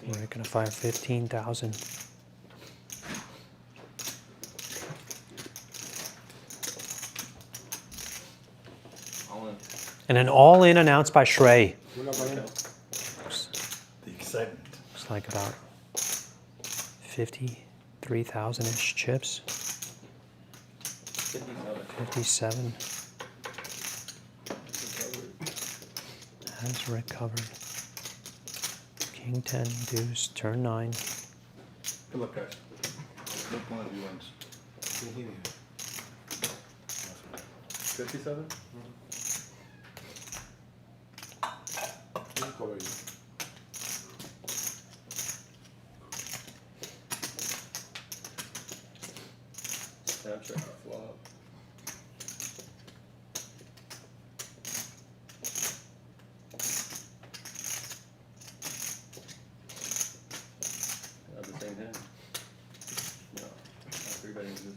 Speaker 1: We're gonna fire 15,000. And an all-in announced by Shrey.
Speaker 8: The excitement.
Speaker 1: Looks like about 53,000-ish chips. 57. Has Rick covered. King 10, deuce, turn 9.
Speaker 8: Good luck, guys. Look, one of you wins.
Speaker 3: 57? Snap check the flop. Not the same hand. No, not 3-betting this hand.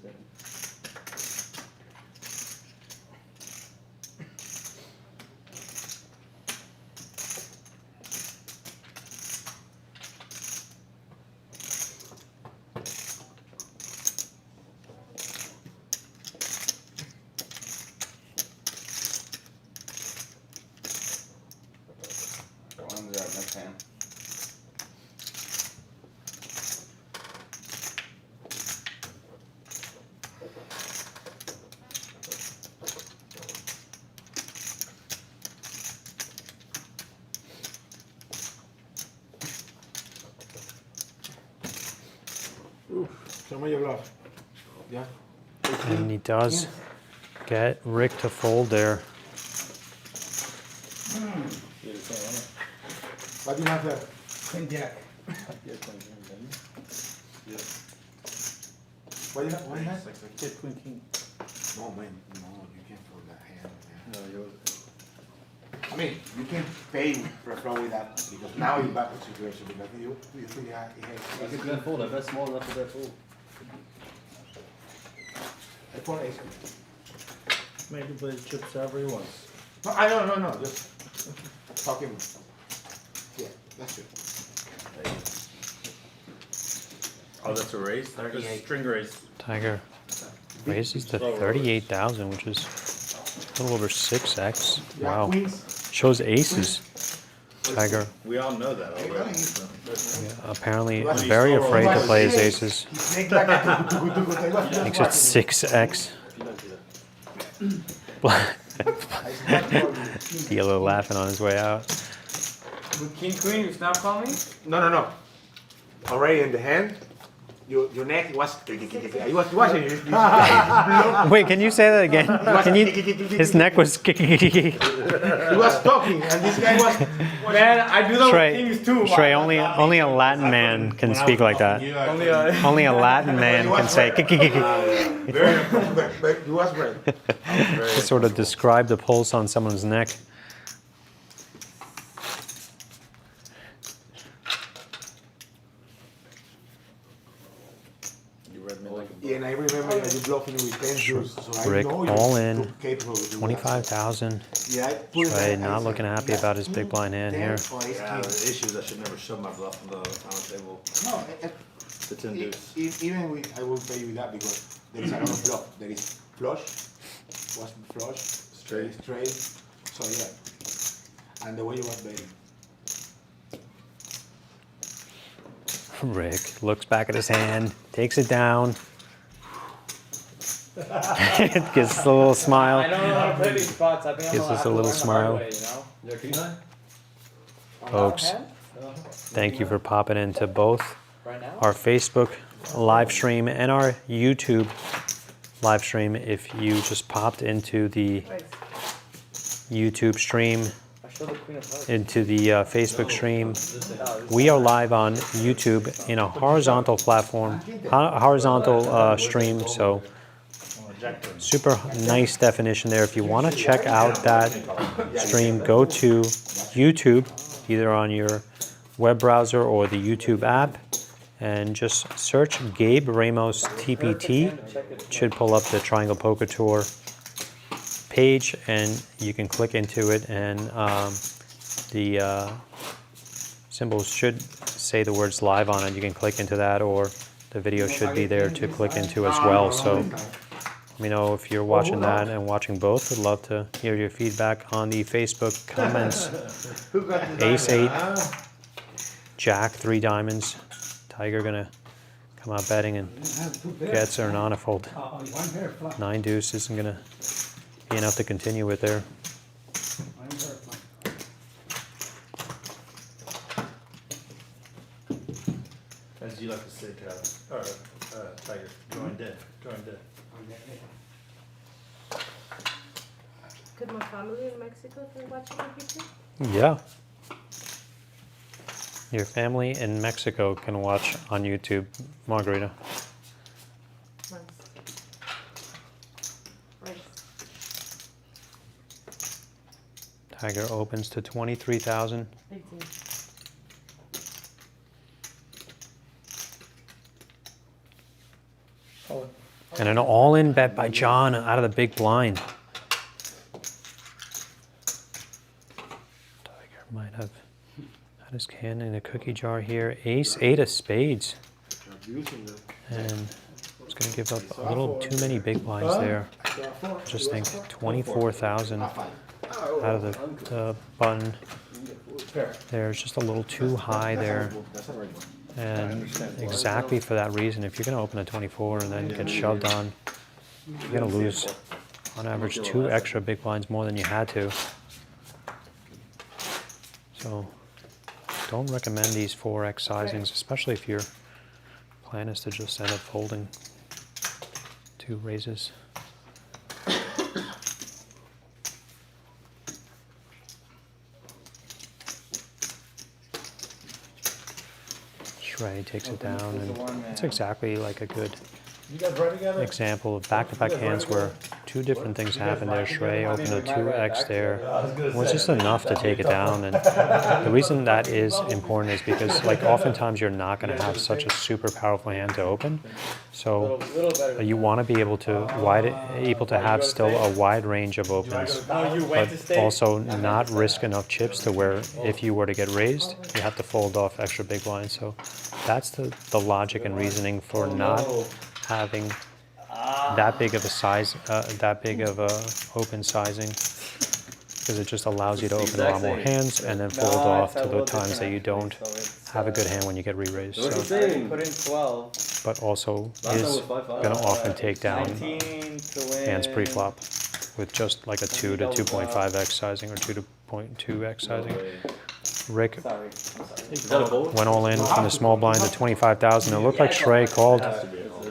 Speaker 9: Next hand.
Speaker 7: Show me your bluff. Yeah.
Speaker 1: And he does get Rick to fold there.
Speaker 7: What do you have there?
Speaker 5: Queen jack.
Speaker 7: What do you have? What do you have?
Speaker 8: Queen king.
Speaker 7: No, man, no, you can't fold that hand. Man.
Speaker 8: No, yours.
Speaker 7: I mean, you can pay for a flow with that because now you're back to situation because you think he has.
Speaker 3: That's a good fold. I bet small enough for that fold.
Speaker 7: I fold ace.
Speaker 8: Maybe play the chips however he wants.
Speaker 7: No, I don't no, just talking. Yeah, that's it.
Speaker 8: Oh, that's a raise? That's a string raise.
Speaker 1: Tiger raises to 38,000, which is a little over 6x.
Speaker 7: Yeah,
Speaker 1: Wow.
Speaker 7: queens.
Speaker 1: Shows aces. Tiger
Speaker 8: We all know that already. So.
Speaker 1: apparently very afraid to play his aces.
Speaker 7: Makes it
Speaker 1: Makes it 6x. Dealer laughing on his way out.
Speaker 9: With king queen, you stop calling?
Speaker 7: No. Already in the hand, your neck was. I was watching you.
Speaker 1: Wait, can you say that again? Can you? His neck was.
Speaker 7: He was talking, and this guy was.
Speaker 9: Man, I do that with
Speaker 1: Trey,
Speaker 9: kings too.
Speaker 1: Trey, only a Latin man can speak like that. Only a Latin man can say.
Speaker 7: Very, but he was great.
Speaker 1: To sort of describe the pulse on someone's neck.
Speaker 8: You read me like a book.
Speaker 7: Yeah, and I remember that you bluffing with 10 juice, so I
Speaker 1: Rick
Speaker 7: know
Speaker 1: all
Speaker 7: you're
Speaker 1: in,
Speaker 7: capable of doing that.
Speaker 1: 25,000.
Speaker 7: Yeah, I put
Speaker 1: Trey
Speaker 7: that
Speaker 1: not
Speaker 7: as
Speaker 1: looking
Speaker 7: a-
Speaker 1: happy about his big blind hand here.
Speaker 7: Ten or ace
Speaker 8: Yeah,
Speaker 7: king.
Speaker 8: the issue is I should never show my bluff on the table.
Speaker 7: No,
Speaker 8: The 10 deuce.
Speaker 7: even with, I will pay you that because there is another bluff. There is flush, was flush, straight, so yeah. And the way you was betting.
Speaker 1: Rick looks back at his hand, takes it down. Gives us a little
Speaker 9: I
Speaker 1: smile.
Speaker 9: don't know how to play these spots. I think I'm
Speaker 1: Gives
Speaker 9: gonna
Speaker 1: us
Speaker 9: have
Speaker 1: a
Speaker 9: to
Speaker 1: little
Speaker 9: learn the hard
Speaker 1: smile.
Speaker 9: way, you know?
Speaker 3: You're king high?
Speaker 9: On
Speaker 1: Folks.
Speaker 9: that hand?
Speaker 1: Thank you for popping into both
Speaker 9: Right now?
Speaker 1: our Facebook live stream and our YouTube live stream. If you just popped into the YouTube stream,
Speaker 9: I showed the queen of hearts.
Speaker 1: into the Facebook stream, we are live on YouTube in a horizontal platform, horizontal stream. So super nice definition there. If you want to check out that stream, go to YouTube, either on your web browser or the YouTube app, and just search Gabe Ramos TPT. It should pull up the Triangle Poker Tour page, and you can click into it, and the symbols should say the words live on it. You can click into that, or the video should be there to click into as well. So let me know if you're watching that and watching both. I'd love to hear your feedback on the Facebook comments. Ace 8, Jack 3 diamonds. Tiger gonna come out betting and gets or not a fold. 9 deuce isn't gonna be enough to continue with there.
Speaker 8: As you like to say, Tiger, join dead.
Speaker 6: Could my family in Mexico be watching on YouTube?
Speaker 1: Yeah. Your family in Mexico can watch on YouTube, Margarita.
Speaker 6: Nice. Nice.
Speaker 1: Tiger opens to 23,000.
Speaker 6: 18.
Speaker 1: And an all-in bet by John out of the big blind. Tiger might have had his hand in a cookie jar here. Ace 8 of spades. And it's going to give up a little too many big blinds there. Just think 24,000 out of the button. There's just a little too high there. And exactly for that reason, if you're going to open a 24 and then get shoved on, you're going to lose on average 2 extra big blinds more than you had to. So don't recommend these 4x sizings, especially if your plan is to just end up folding 2 2 raises. Shrey takes it down, and it's exactly like a good
Speaker 5: You guys ready together?
Speaker 1: example of back-to-back hands where 2 different things happen there. Shrey opened a 2x there, was just enough to take it down. And the reason that is important is because, like, oftentimes you're not going to have such a super powerful hand to open. So you want to be able to have still a wide range of opens, but also not risk enough chips to where if you were to get raised, you have to fold off extra big blinds. So that's the logic and reasoning for not having that big of a size, that big of a open sizing, because it just allows you to open a lot more hands and then fold off to the times that you don't have a good hand when you get with
Speaker 3: What's the
Speaker 1: so,
Speaker 3: thing?
Speaker 9: Put in 12.
Speaker 1: but also
Speaker 3: Last time
Speaker 1: is
Speaker 3: was 5-5.
Speaker 1: going to often take down
Speaker 9: 19 to win.
Speaker 1: hands pre-flop with just like a 2 to 2.5x sizing or 2 to 0.2x sizing. Rick
Speaker 9: Sorry, I'm sorry.
Speaker 3: Is that a fold?
Speaker 1: went all in from the small blind to 25,000. It looked like Shrey called.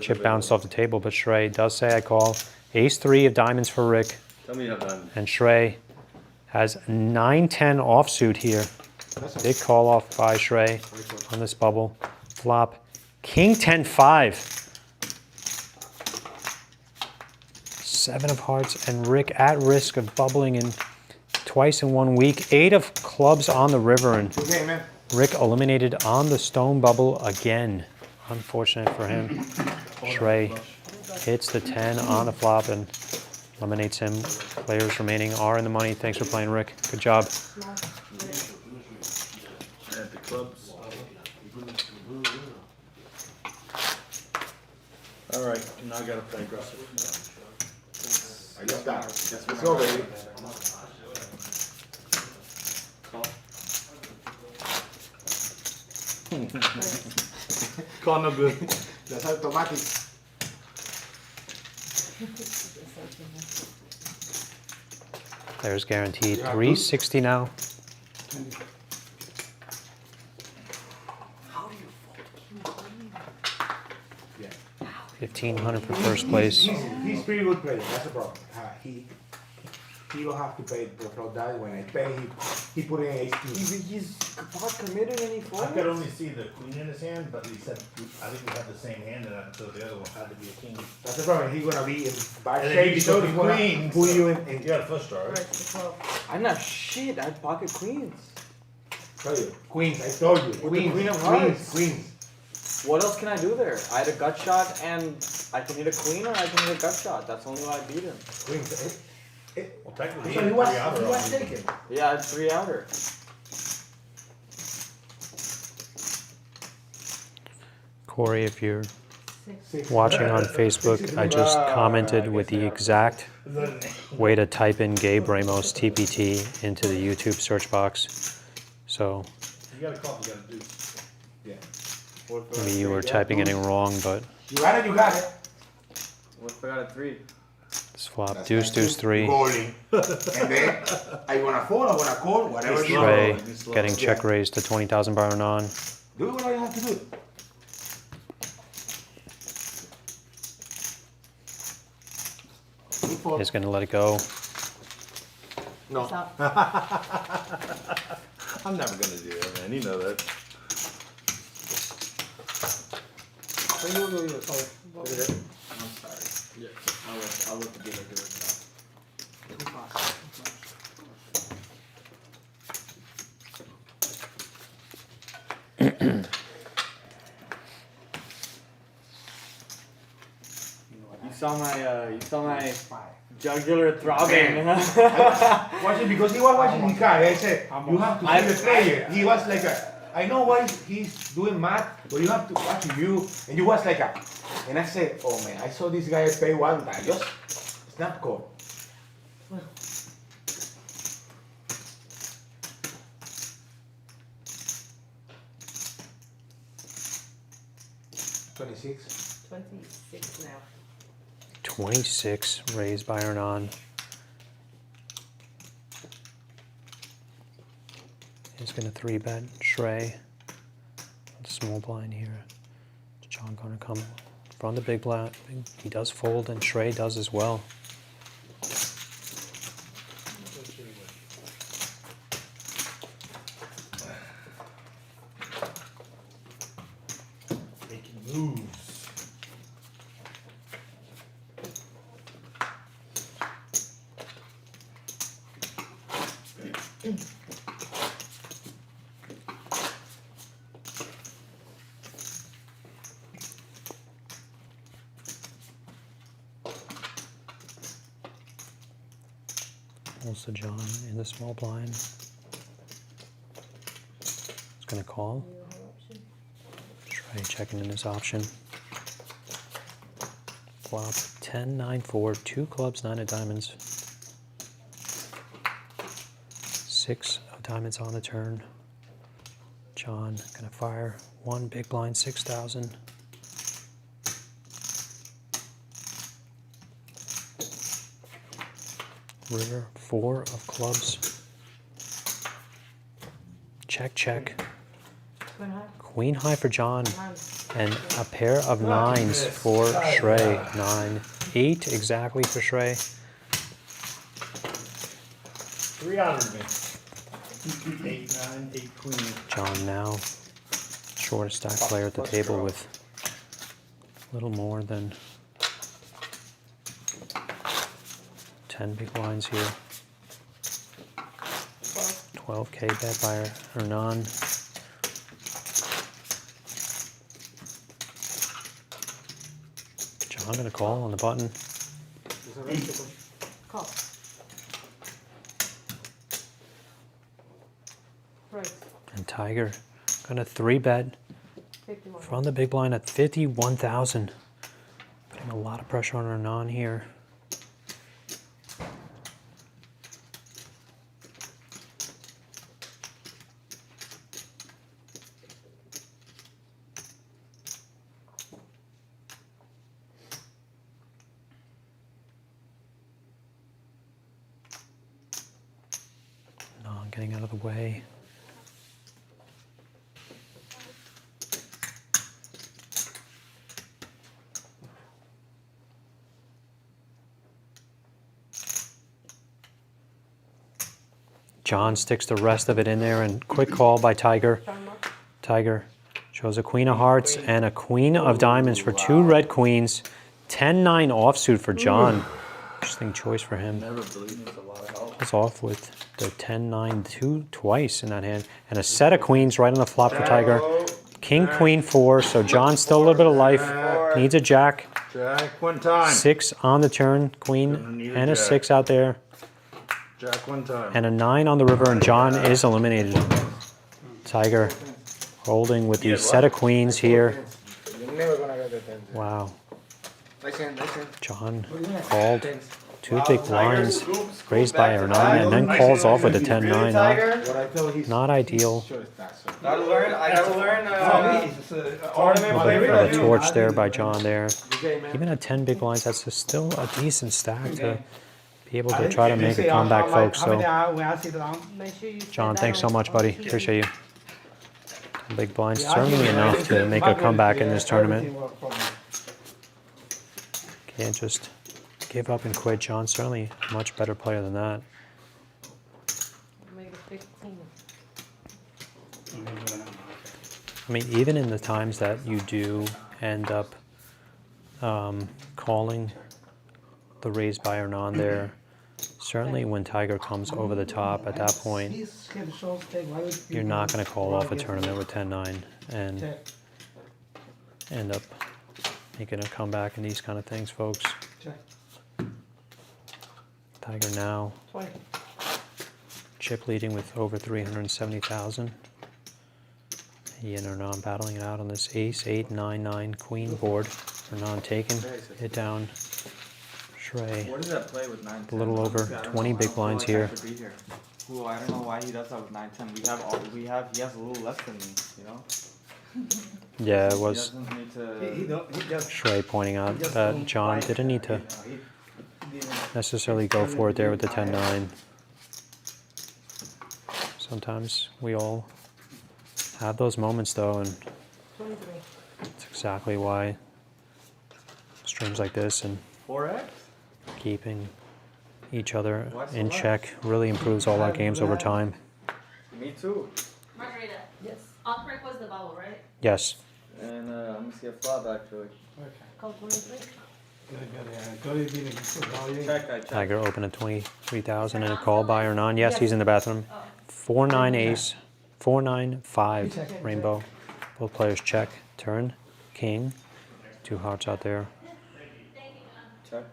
Speaker 1: Chip bounced off the table, but Shrey does say I call. Ace-3 of diamonds for Rick,
Speaker 3: Tell me you have diamonds.
Speaker 1: and Shrey has 9-10 offsuit here. Big call off by Shrey on this bubble. Flop, King 10-5. 7 of hearts, and Rick at risk of bubbling in twice in 1 week. 8 of clubs on the river, and
Speaker 7: Okay, man.
Speaker 1: Rick eliminated on the stone bubble again. Unfortunate for him. Shrey hits the 10 on the flop and eliminates him. Players remaining are in the money. Thanks for playing, Rick. Good job.
Speaker 8: At the clubs. All right, now I gotta play aggressive.
Speaker 7: I just got it. Let's go, baby.
Speaker 8: Call no good.
Speaker 7: That's automatic.
Speaker 1: Players guaranteed 360 now.
Speaker 7: Yeah.
Speaker 1: 1,500 for first place.
Speaker 7: He's pretty good player. That's the problem. He don't have to pay for that. When I pay, he put in ace king.
Speaker 9: He's pot committed and he
Speaker 8: I
Speaker 9: folded.
Speaker 8: could only see the queen in his hand, but he said, I think we had the same hand, so the other one had to be a king.
Speaker 7: That's the problem. He's gonna be in bad
Speaker 8: And then
Speaker 7: shape
Speaker 8: you
Speaker 7: because
Speaker 8: showed
Speaker 7: he's
Speaker 8: the
Speaker 7: gonna
Speaker 8: queen.
Speaker 7: put you in.
Speaker 8: You had a flush draw, right?
Speaker 9: I'm not shit. I had pocket queens.
Speaker 7: Tell you, queens. I told you,
Speaker 9: the
Speaker 7: queens,
Speaker 9: queen of
Speaker 7: queens,
Speaker 9: hearts.
Speaker 7: queens.
Speaker 9: What else can I do there? I had a gut shot and I can hit a queen or I can hit a gut shot. That's only why I beat him.
Speaker 7: Queens.
Speaker 8: Well, technically,
Speaker 7: So
Speaker 8: he
Speaker 7: he was,
Speaker 8: had 3 outer
Speaker 7: he was
Speaker 8: on you.
Speaker 7: taken.
Speaker 9: Yeah, I had 3 outer.
Speaker 1: Corey, if you're
Speaker 7: Six.
Speaker 1: watching on Facebook, I just commented with the exact way to type in Gabe Ramos TPT into the YouTube search box. So
Speaker 8: You got a call, you got a deuce.
Speaker 7: Yeah.
Speaker 1: maybe you were typing it in wrong, but
Speaker 7: You got it. You got it.
Speaker 9: What if I got a 3?
Speaker 1: this flop,
Speaker 7: That's
Speaker 1: deuce,
Speaker 7: fine.
Speaker 1: deuce, 3.
Speaker 7: Rolling. And then I wanna fold. I wanna call. Whatever you want.
Speaker 1: Shrey getting check raised to 20,000 bar non.
Speaker 7: Do what I have to do.
Speaker 1: Is going to let it go.
Speaker 7: No.
Speaker 8: I'm never gonna do that, man. You know that.
Speaker 7: I'm sorry.
Speaker 9: Yeah. I'll let the dealer do it You saw my jugular throbbing.
Speaker 7: Watching because he was watching his card. I said you have to see the player. He was like I know why he's doing math, but you have to watch you. And you was like and I said, oh man, I saw this guy pay one time. Just snap call. $26.
Speaker 6: 26 now.
Speaker 1: 26 raised by Hernan. He's going to 3-bet Shrey. Small blind here. Is John going to come from the big blind. He does fold, and Shrey does as well.
Speaker 8: Making moves.
Speaker 1: Also John in the small blind. He's going to call. Try checking in his option. Flop 10, 9, 4, 2 clubs, 9 of diamonds. 6 of diamonds on the turn. John going to fire 1 big blind, 6,000. River, 4 of clubs. Check, check.
Speaker 6: Queen high.
Speaker 1: Queen high for John.
Speaker 6: 9.
Speaker 1: And a pair of 9s for Shrey. 9. 8 exactly for Shrey.
Speaker 8: 300 me. 8, 9, 8 queen.
Speaker 1: John now shortest stack player at the table with a little more than 10 big blinds here. 12K bet by Hernan. John gonna call on the button.
Speaker 6: Call. Right.
Speaker 1: And Tiger gonna 3-bet
Speaker 6: 51.
Speaker 1: from the big blind at 51,000. Putting a lot of pressure on Hernan here. Hernan getting out of the way. John sticks the rest of it in there, and quick call by Tiger.
Speaker 6: John Mark.
Speaker 1: Tiger shows a queen of hearts and a queen of diamonds for 2 red queens. 10-9 offsuit for John. Interesting choice for him.
Speaker 3: Never believed it's a lot of help.
Speaker 1: Goes off with the 10-9-2 twice in that hand. And a set of queens right on the flop for Tiger. King, queen, 4. So John's still a little bit of life. Needs a jack.
Speaker 8: Jack one time.
Speaker 1: 6 on the turn. Queen
Speaker 8: Need a
Speaker 1: and a
Speaker 8: jack.
Speaker 1: 6 out there.
Speaker 8: Jack one time.
Speaker 1: And a 9 on the river, and John is eliminated. Tiger holding with the set of queens here.
Speaker 2: You're never gonna get the 10.
Speaker 1: Wow.
Speaker 2: Listen.
Speaker 1: John called 2 big blinds, raised by Hernan, and then calls off with a 10-9.
Speaker 7: What I tell he's
Speaker 1: Not ideal.
Speaker 7: sure it's not so.
Speaker 9: I gotta learn,
Speaker 1: A little bit of a torch there by John there.
Speaker 7: Okay, man.
Speaker 1: Even at 10 big blinds, that's still a decent stack to be able to try to make a comeback, folks. So,
Speaker 6: Make sure you
Speaker 1: John,
Speaker 6: sit
Speaker 1: thanks so
Speaker 6: down
Speaker 1: much,
Speaker 6: on
Speaker 1: buddy.
Speaker 6: the
Speaker 1: Appreciate you. 10 big blinds, certainly enough to make a comeback in this tournament. Can't just give up and quit. John's certainly a much better player than that.
Speaker 6: Make it 15.
Speaker 1: I mean, even in the times that you do end up calling the raise by Hernan there, certainly when Tiger comes over the top at that point, you're not going to call off a tournament with 10-9 and end up making a comeback in these kind of things, folks. Tiger now
Speaker 6: 20.
Speaker 1: chip leading with over 370,000. He and Hernan battling it out on this ace, 8, 9, 9 queen board. Hernan taken, hit down Shrey.
Speaker 9: What does that play with 9, 10?
Speaker 1: A little over 20 big blinds here.
Speaker 9: Cool, I don't know why he does that with 9, 10. He has a little less than me, you know?
Speaker 1: Yeah, it
Speaker 9: He
Speaker 1: was
Speaker 9: doesn't need to...
Speaker 1: Shrey pointing out that John didn't need to necessarily go for it there with the 10-9. Sometimes we all have those moments though, and
Speaker 6: 23.
Speaker 1: that's exactly why streams like this and
Speaker 9: 4x?
Speaker 1: keeping each other
Speaker 9: Why so
Speaker 1: in
Speaker 9: much?
Speaker 1: check really improves all our games over time.
Speaker 9: Me too.
Speaker 4: Margarita,
Speaker 6: Yes.
Speaker 4: off-break was the vowel, right?
Speaker 1: Yes.
Speaker 9: And I'm gonna see a flop actually.
Speaker 5: Okay.
Speaker 6: Call 23.
Speaker 5: Go to the meeting.
Speaker 9: Check, I check.
Speaker 1: Tiger open at 23,000 and a call by or non. Yes, he's in the bathroom. 4-9 ace, 4-9 5 rainbow. Both players check, turn, king. 2 hearts out there.
Speaker 9: Check.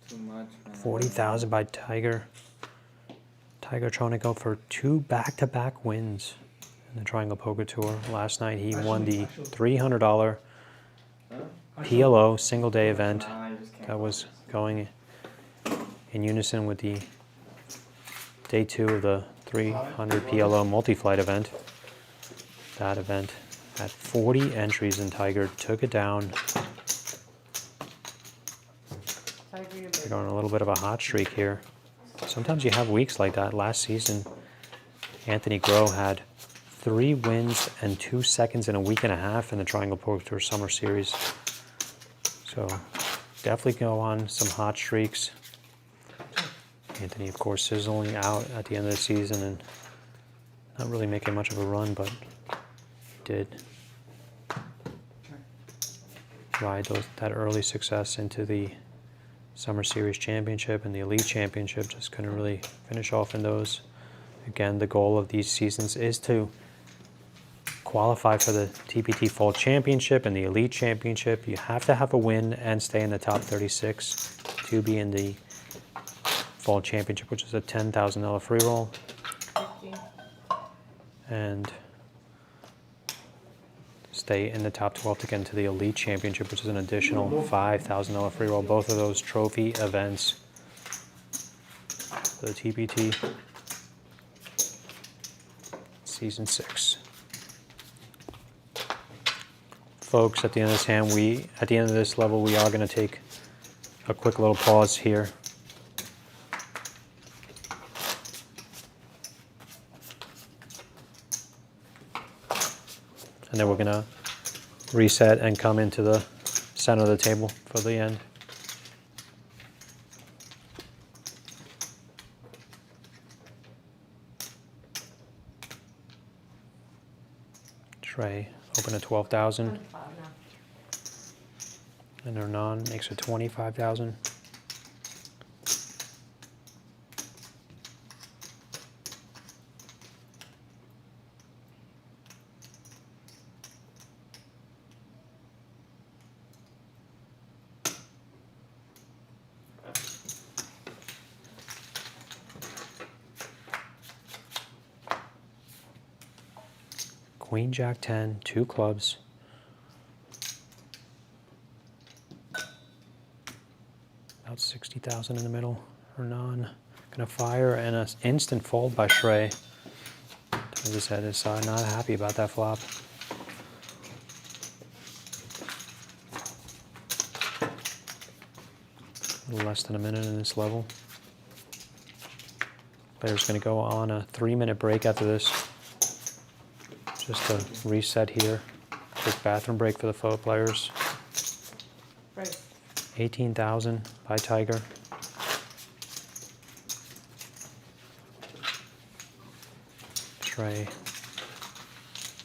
Speaker 9: Too much, man.
Speaker 1: 40,000 by Tiger. Tiger trying to go for 2 back-to-back wins in the Triangle Poker Tour. Last night he won the $300 PLO single day event
Speaker 9: Nah, you just can't
Speaker 1: that
Speaker 9: go
Speaker 1: was
Speaker 9: this.
Speaker 1: going in unison with the day 2 of the 300 PLO multi-flight event. That event had 40 entries and Tiger took it down.
Speaker 6: Tiger, you're
Speaker 1: They're
Speaker 6: big.
Speaker 1: going on a little bit of a hot streak here. Sometimes you have weeks like that. Last season, Anthony Groh had 3 wins and 2 seconds in a week and a half in the Triangle Poker Tour Summer Series. So definitely go on some hot streaks. Anthony, of course, sizzling out at the end of the season and not really making much of a run, but he did ride that early success into the Summer Series Championship and the Elite Championship. Just couldn't really finish off in those. Again, the goal of these seasons is to qualify for the TPT Fall Championship and the Elite Championship. You have to have a win and stay in the top 36 to be in the Fall Championship, which is a $10,000 free roll.
Speaker 6: 15.
Speaker 1: And stay in the top 12 to get into the Elite Championship, which is an additional $5,000 free roll. Both of those trophy events for the TPT Season 6. Folks, at the end of this hand, at the end of this level, we are going to take a quick little pause here. And then we're going to reset and come into the center of the table for the end. Trey, open at 12,000.
Speaker 6: 25 now.
Speaker 1: And their non makes it 25,000. Queen, Jack 10, 2 clubs. About 60,000 in the middle. Hernan gonna fire and an instant fold by Shrey. Turns his head aside, not happy about that flop. A little less than a minute in this level. Player's gonna go on a 3-minute break after this. Just to reset here. Quick bathroom break for the photo players.
Speaker 6: Right.
Speaker 1: 18,000 by Tiger. Trey.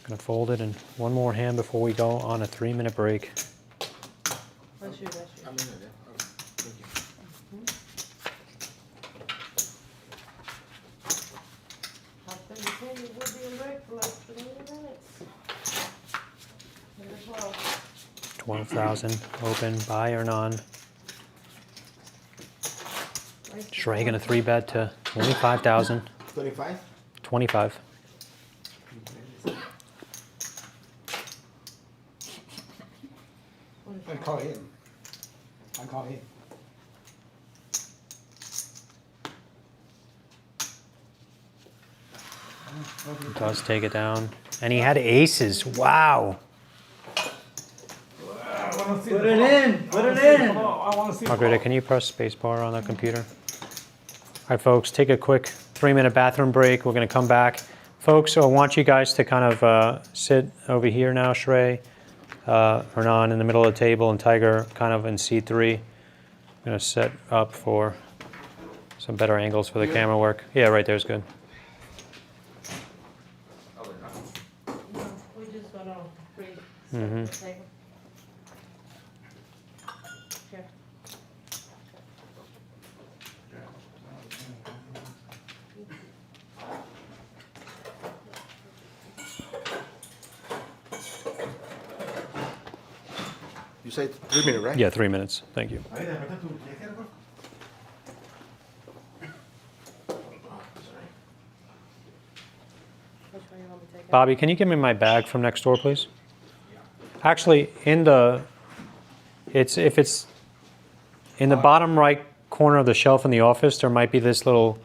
Speaker 1: Gonna fold it in one more hand before we go on a 3-minute break.
Speaker 6: Let's shoot, let's shoot.
Speaker 7: I'm in it, yeah. Okay, thank you.
Speaker 6: After the game, it will be in break for like 3 minutes. Number 12.
Speaker 1: 12,000 open, buy or non. Shrey gonna 3-bet to 25,000.
Speaker 7: 25?
Speaker 1: 25.
Speaker 5: I call him. I call him.
Speaker 1: He does take it down. And he had aces. Wow.
Speaker 9: Put it in! Put it in!
Speaker 5: I want to see.
Speaker 1: Margarita, can you press spacebar on the computer? All right, folks, take a quick 3-minute bathroom break. We're going to come back folks, I want you guys to kind of sit over here now, Shrey, Hernan in the middle of the table, and Tiger kind of in C3. I'm going to set up for some better angles for the camera work. Yeah, right there's good.
Speaker 6: No, we just gonna breathe.
Speaker 1: Mhm.
Speaker 6: Okay. Here.
Speaker 7: You say 3 minutes, right?
Speaker 1: Yeah, 3 minutes. Thank you.
Speaker 6: Which one you want me to take out?
Speaker 1: Bobby, can you give me my bag from next door, please? Actually, if it's in the bottom right corner of the shelf in the office, there might be this little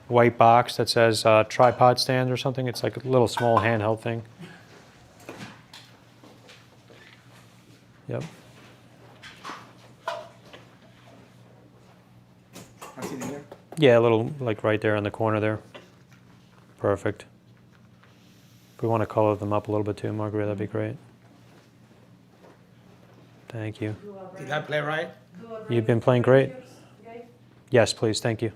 Speaker 1: white box that says tripod stand or something. It's like a little small handheld thing. Yep.
Speaker 7: I see it here.
Speaker 1: Yeah, a little like right there in the corner there. Perfect. If we want to color them up a little bit too, Margaret, that'd be great. Thank you.
Speaker 2: Did I play right?
Speaker 1: You've been playing great. Yes, please. Thank you.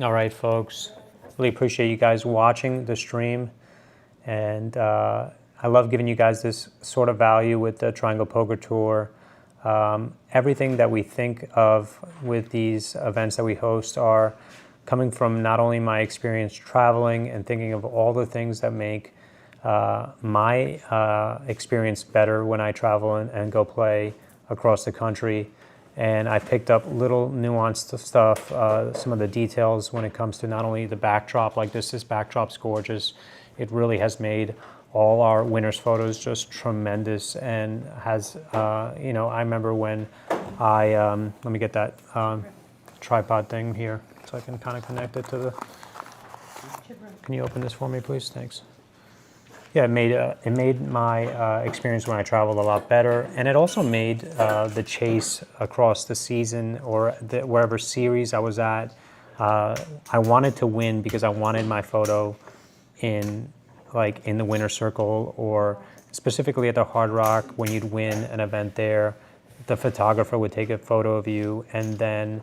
Speaker 1: All right, folks. Really appreciate you guys watching the stream. And I love giving you guys this sort of value with the Triangle Poker Tour. Everything that we think of with these events that we host are coming from not only my experience traveling and thinking of all the things that make my experience better when I travel and go play across the country. And I picked up little nuanced stuff, some of the details when it comes to not only the backdrop, like this backdrop's gorgeous. It really has made all our winners' photos just tremendous, and has, you know, I remember when I, let me get that tripod thing here so I can kind of connect it to the, can you open this for me, please? Thanks. Yeah, it made my experience when I traveled a lot better, and it also made the chase across the season or wherever series I was at. I wanted to win because I wanted my photo in the winner circle, or specifically at the Hard Rock when you'd win an event there, the photographer would take a photo of you, and then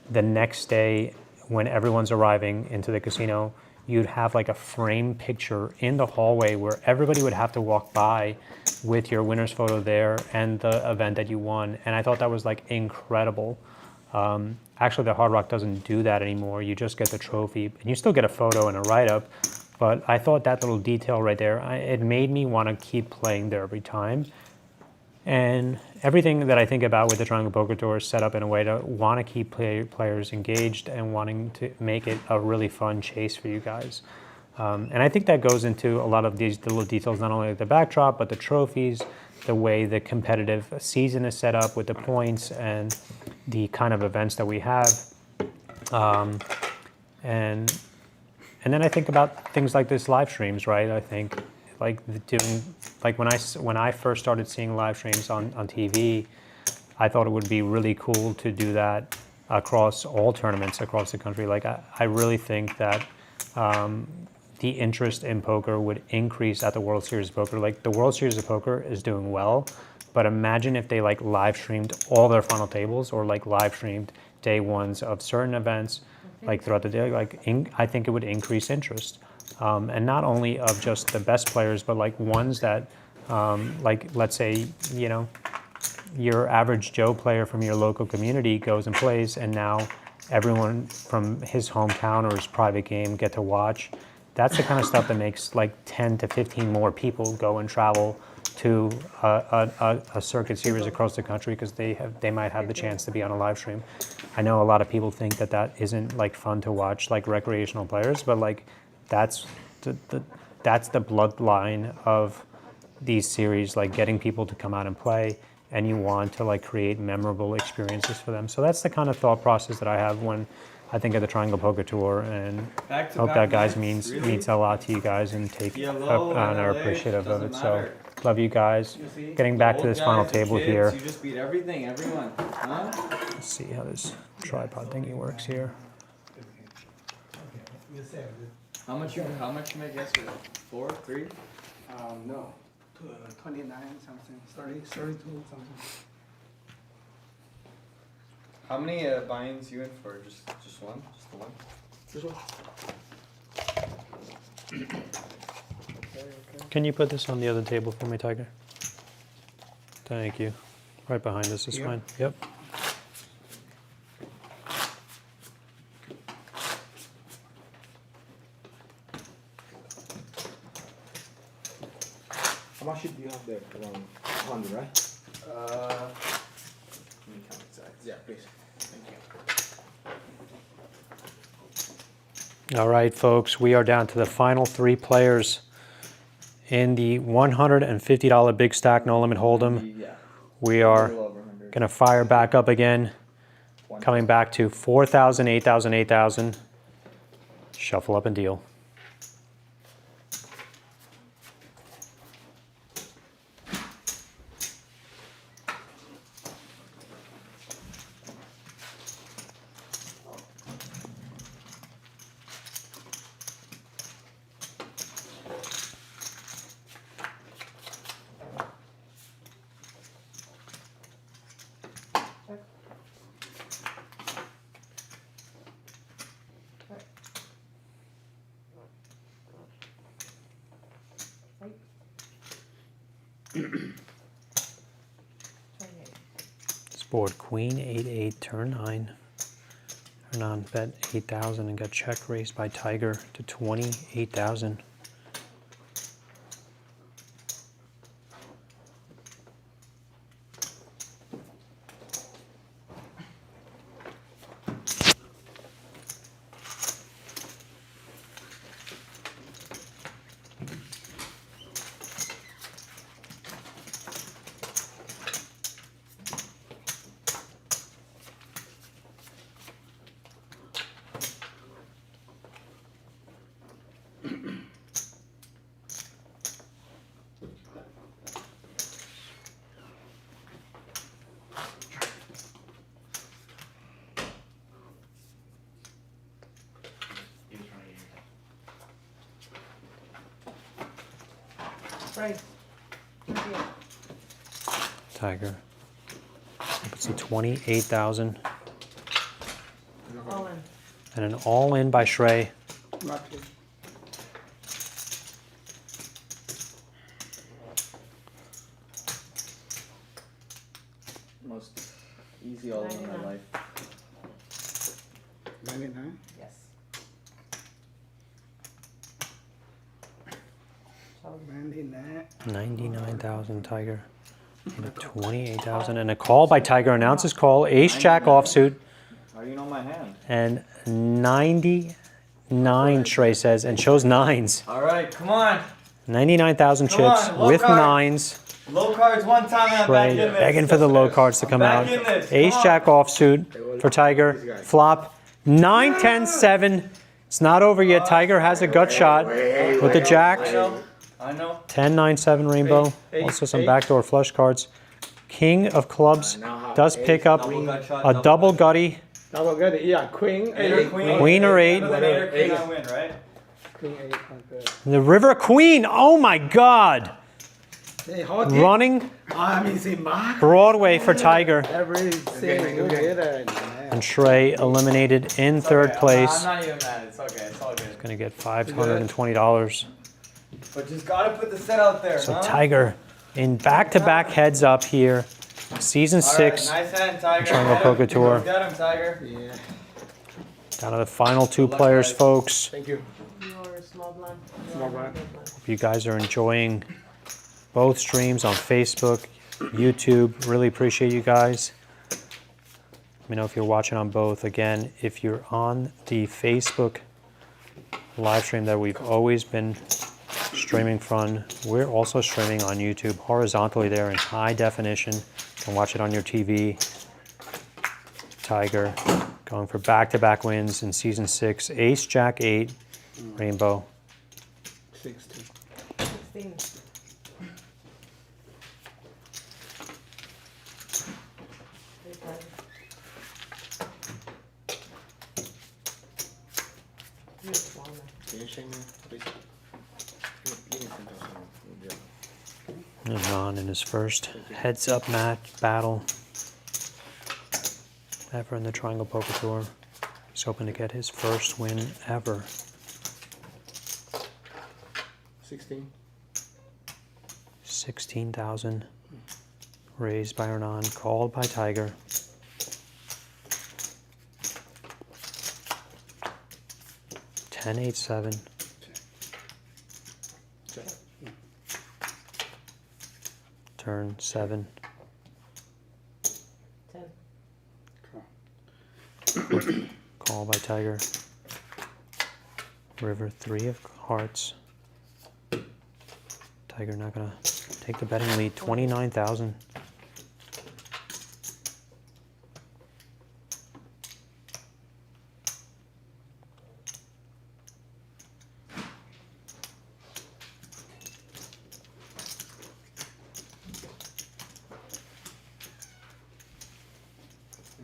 Speaker 1: the next day when everyone's arriving into the casino, you'd have like a frame picture in the hallway where everybody would have to walk by with your winner's photo there and the event that you won. And I thought that was like incredible. Actually, the Hard Rock doesn't do that anymore. You just get the trophy, and you still get a photo and a write-up. But I thought that little detail right there, it made me want to keep playing there every time. And everything that I think about with the Triangle Poker Tour is set up in a way to want to keep players engaged and wanting to make it a really fun chase for you guys. And I think that goes into a lot of these little details, not only the backdrop, but the trophies, the way the competitive season is set up with the points and the kind of events that we have. And then I think about things like this live streams, right? I think when I first started seeing live streams on TV, I thought it would be really cool to do that across all tournaments across the country. Like I really think that the interest in poker would increase at the World Series of Poker. Like the World Series of Poker is doing well, but imagine if they like live streamed all their final tables, or like live streamed day ones of certain events like throughout the day. I think it would increase interest. And not only of just the best players, but like ones that, like let's say, you know, your average Joe player from your local community goes and plays, and now everyone from his hometown or his private game get to watch. That's the kind of stuff that makes like 10 to 15 more people go and travel to a circuit series across the country because they might have the chance to be on a live stream. I know a lot of people think that isn't like fun to watch, like recreational players, but like that's the bloodline of these series, like getting people to come out and play, and you want to like create memorable experiences for them. So that's the kind of thought process that I have when I think of the Triangle Poker Tour, and hope that guys means a lot to you guys and are appreciative of it. So love you guys. Getting back to this final table here.
Speaker 9: You just beat everyone, huh?
Speaker 1: Let's see how this tripod thingy works here.
Speaker 5: You said
Speaker 9: How much you make yesterday? 4, 3?
Speaker 5: no, 29 something, 32 something.
Speaker 9: How many buy-ins you in for? Just one? Just the one?
Speaker 5: This one.
Speaker 1: Can you put this on the other table for me, Tiger? Thank you. Right behind us is
Speaker 5: Here?
Speaker 1: fine. Yep.
Speaker 7: How much should you have there? Around 100, right?
Speaker 9: Let me count exact.
Speaker 7: Yeah, please. Thank you.
Speaker 1: All right, folks, we are down to the final 3 players in the $150 big stack no limit hold'em.
Speaker 9: Yeah.
Speaker 1: We are
Speaker 9: A little over 100.
Speaker 1: gonna fire back up again,
Speaker 9: One.
Speaker 1: coming back to 4,000, 8,000, 8,000. Shuffle up and deal. This board, queen 8-8, turn 9. Turn on, bet 8,000 and got check raised by Tiger to 28,000.
Speaker 6: Right.
Speaker 1: Tiger. Puts in 28,000.
Speaker 6: All in.
Speaker 1: And an all-in by Shrey.
Speaker 5: Lucky.
Speaker 9: Most easy all in my
Speaker 6: 99.
Speaker 9: life.
Speaker 5: 99?
Speaker 6: Yes.
Speaker 5: 99.
Speaker 1: 99,000 Tiger. And a 28,000 and a call by Tiger. Announces call. Ace Jack offsuit.
Speaker 9: How do you know my hand?
Speaker 1: And 99 Shrey says and shows 9s.
Speaker 9: Alright, come on.
Speaker 1: 99,000
Speaker 9: Come
Speaker 1: chips
Speaker 9: on, low
Speaker 1: with
Speaker 9: card.
Speaker 1: 9s.
Speaker 9: Low cards one time and I'm back in
Speaker 1: Shrey
Speaker 9: this.
Speaker 1: begging for the low cards to come out.
Speaker 9: back in this,
Speaker 1: Ace
Speaker 9: come on.
Speaker 1: Jack offsuit for Tiger. Flop 9, 10, 7. It's not over yet. Tiger has a gut shot with the Jack.
Speaker 9: I know.
Speaker 1: 10, 9, 7 rainbow. Also some backdoor flush cards. King of clubs does pick up a double gutty.
Speaker 5: Double good, yeah, queen, 8.
Speaker 1: Queen or 8.
Speaker 9: Queen I win, right?
Speaker 5: Queen 8, okay.
Speaker 1: The River Queen. Oh my God.
Speaker 5: Hey, hot
Speaker 1: Running
Speaker 5: I mean, see, Mark.
Speaker 1: Broadway for Tiger.
Speaker 5: Every single good.
Speaker 1: And Shrey eliminated in third place.
Speaker 9: I'm not even mad. It's okay. It's all good.
Speaker 1: Gonna get $520.
Speaker 9: But just gotta put the set out there,
Speaker 1: So
Speaker 9: huh?
Speaker 1: Tiger in back-to-back heads up here. Season 6.
Speaker 9: Nice hand, Tiger.
Speaker 1: Triangle Poker Tour.
Speaker 9: Get him, Tiger.
Speaker 5: Yeah.
Speaker 1: Down to the final 2 players,
Speaker 9: guys.
Speaker 1: folks.
Speaker 5: Thank you.
Speaker 6: Your small blind.
Speaker 5: Small blind.
Speaker 1: Hope you guys are enjoying both streams on Facebook, YouTube. Really appreciate you guys. Let me know if you're watching on both. Again, if you're on the Facebook live stream that we've always been streaming from, we're also streaming on YouTube horizontally there in high definition. You can watch it on your TV. Tiger going for back-to-back wins in season 6. Ace, Jack 8, rainbow.
Speaker 5: 16.
Speaker 6: 16.
Speaker 1: And Ron in his first heads-up match battle ever in the Triangle Poker Tour. He's hoping to get his first win ever. 16,000 raised by Hernan, called by Tiger. Ten, 8, 7. Turn 7.
Speaker 6: 10.
Speaker 1: Call by Tiger. River 3 of hearts. Tiger not gonna take the betting lead. 29,000.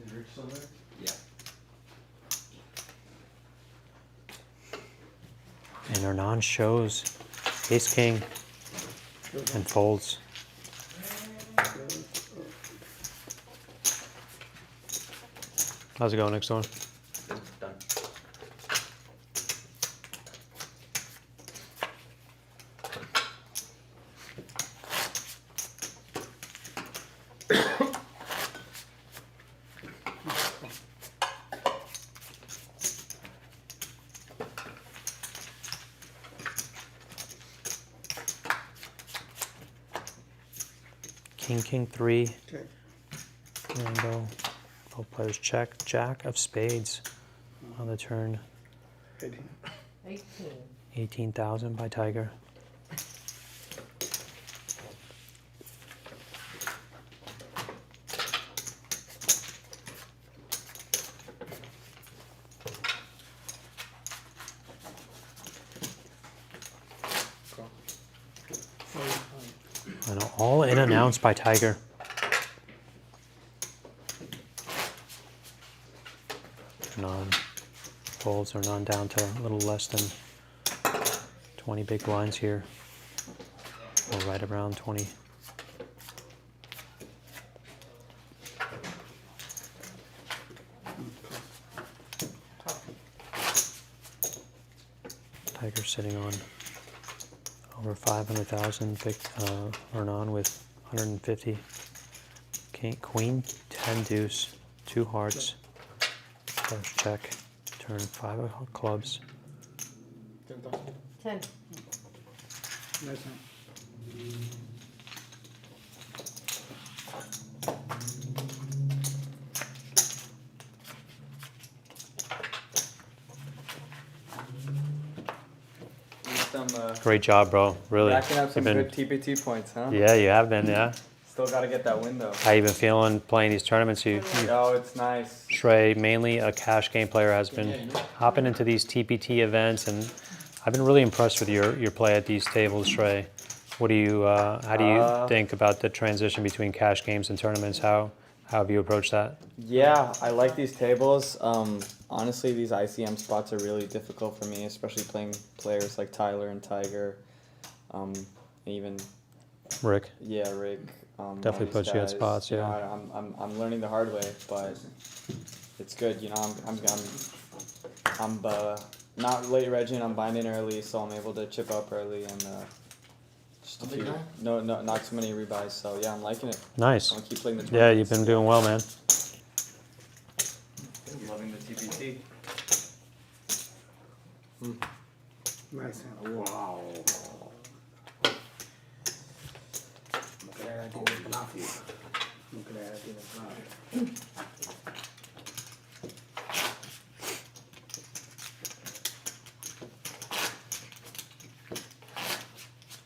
Speaker 3: Is Rich still there? Yeah.
Speaker 1: And Hernan shows ace king and folds. How's it going next door?
Speaker 3: Done.
Speaker 1: King, king 3. Rainbow. Both players check. Jack of spades on the turn.
Speaker 6: 18.
Speaker 1: 18,000 by Tiger. And all in announced by Tiger. Non folds are non down to a little less than 20 big blinds here. Or right around 20. Tiger sitting on over 500,000. Hernan with 150. King, queen, 10 deuce, 2 hearts. First check. Turn 5 of clubs.
Speaker 6: 10.
Speaker 1: Great job, bro. Really.
Speaker 9: Racking up some
Speaker 1: You've
Speaker 9: good
Speaker 1: been,
Speaker 9: TPT points, huh?
Speaker 1: yeah, you have been, yeah.
Speaker 9: Still got to get that win though.
Speaker 1: How you been feeling playing these tournaments? You
Speaker 9: Oh, it's nice.
Speaker 1: Trey, mainly a cash game player, has been hopping into these TPT events, and I've been really impressed with your play at these tables, Trey. What do you, how do you think about the transition between cash games and tournaments? How have you approached that?
Speaker 9: Yeah, I like these tables. Honestly, these ICM spots are really difficult for me, especially playing players like Tyler and Tiger. Even
Speaker 1: Rick?
Speaker 9: yeah, Rick.
Speaker 1: Definitely
Speaker 9: all these
Speaker 1: puts you at
Speaker 9: guys.
Speaker 1: spots,
Speaker 9: You
Speaker 1: yeah.
Speaker 9: know, I'm learning the hard way, but it's good. You know, I'm not late regging. I'm binding early, so I'm able to chip up early and just a few, not too many rebuys. So yeah, I'm liking it.
Speaker 1: Nice.
Speaker 9: I'm gonna keep playing the
Speaker 1: Yeah,
Speaker 9: tournaments.
Speaker 1: you've been doing well, man.
Speaker 9: Loving the TPT.
Speaker 7: Nice. Wow. Look at that, I think bluff you. Look at that, I think bluff.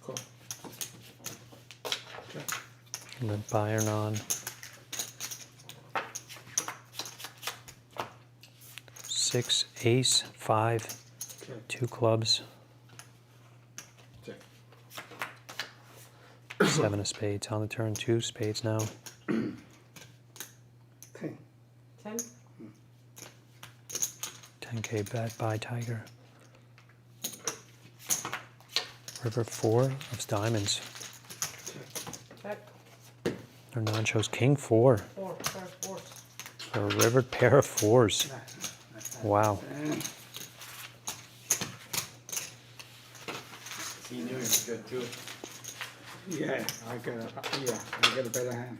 Speaker 7: Cool.
Speaker 1: And then Bayern on. 6, ace, 5, 2 clubs. 7 of spades on the turn, 2 spades now.
Speaker 6: 10.
Speaker 1: 10K bet by Tiger. River 4 of diamonds.
Speaker 6: Check.
Speaker 1: Hernan shows king 4.
Speaker 6: Four, pair of fours.
Speaker 1: A rivered pair of 4s. Wow.
Speaker 9: He knew he was good too.
Speaker 5: Yeah, I get a better hand.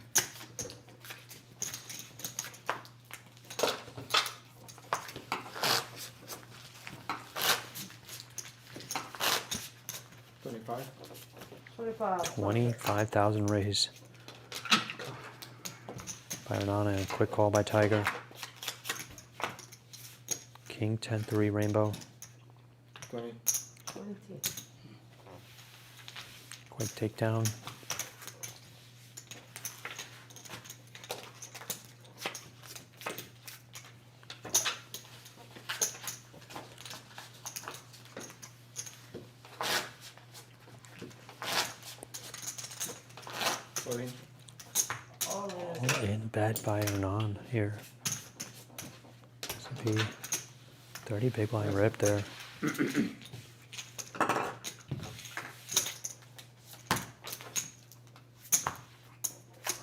Speaker 5: $25.
Speaker 6: 25.
Speaker 1: 25,000 raise by Hernan and a quick call by Tiger. King 10-3 rainbow.
Speaker 9: 20.
Speaker 6: 20.
Speaker 1: Quick takedown.
Speaker 6: All in.
Speaker 1: All in bet by Hernan here. This would be 30 big blind rip there.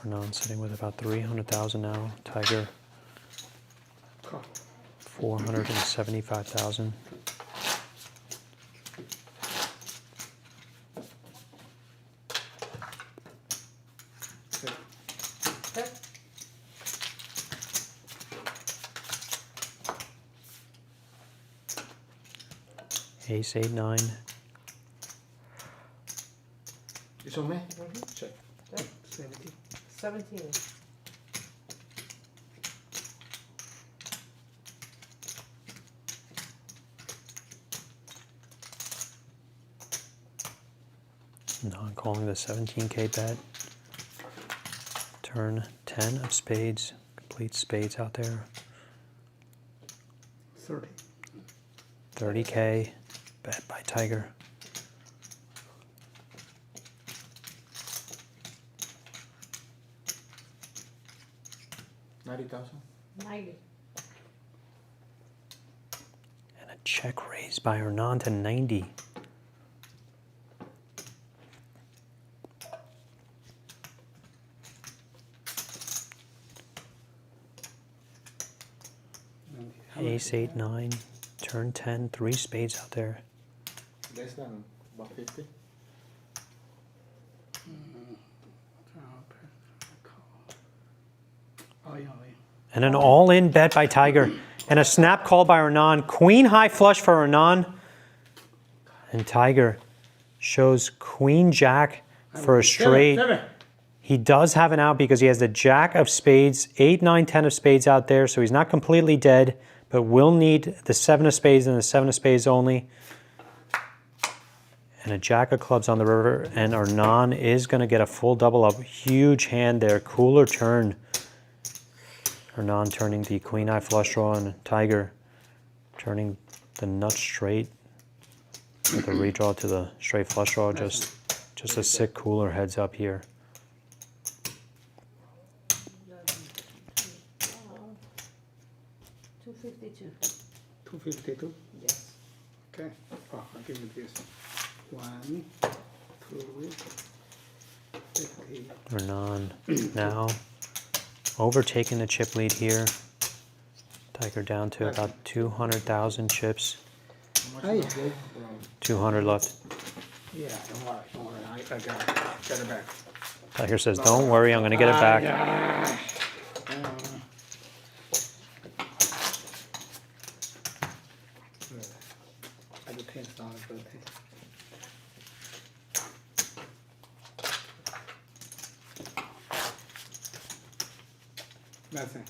Speaker 1: Hernan sitting with about 300,000 now. Tiger 475,000.
Speaker 6: Check.
Speaker 1: Ace 8-9.
Speaker 5: It's on me?
Speaker 6: Mhm.
Speaker 5: Check.
Speaker 6: Check.
Speaker 5: 70.
Speaker 6: 17.
Speaker 1: Non calling the 17K bet. Turn 10 of spades. Complete spades out there.
Speaker 5: 30.
Speaker 1: 30K bet by Tiger.
Speaker 5: $90,000.
Speaker 6: 90.
Speaker 1: And a check raise by Hernan to 90. Ace 8-9. Turn 10. 3 spades out there.
Speaker 5: Less than about 50.
Speaker 1: And an all-in bet by Tiger. And a snap call by Hernan. Queen high flush for Hernan. And Tiger shows Queen Jack for a straight. He does have an out because he has the Jack of spades, 8, 9, 10 of spades out there. So he's not completely dead, but will need the 7 of spades and the 7 of spades only. And a Jack of clubs on the river. And Hernan is going to get a full double up. Huge hand there. Cooler turn. Hernan turning the queen eye flush draw and Tiger turning the nut straight with a redraw to the straight flush draw. Just a sick cooler heads up here.
Speaker 6: 252.
Speaker 5: 252?
Speaker 6: Yes.
Speaker 5: Okay. Oh, I'll give you this. 1, 2, 50.
Speaker 1: Hernan now overtaking the chip lead here. Tiger down to about 200,000 chips.
Speaker 5: Hey.
Speaker 1: 200 left.
Speaker 5: Yeah, don't worry. I got it back.
Speaker 1: Tiger says, don't worry, I'm going to get it back.
Speaker 5: I just $10 birthday. That's it.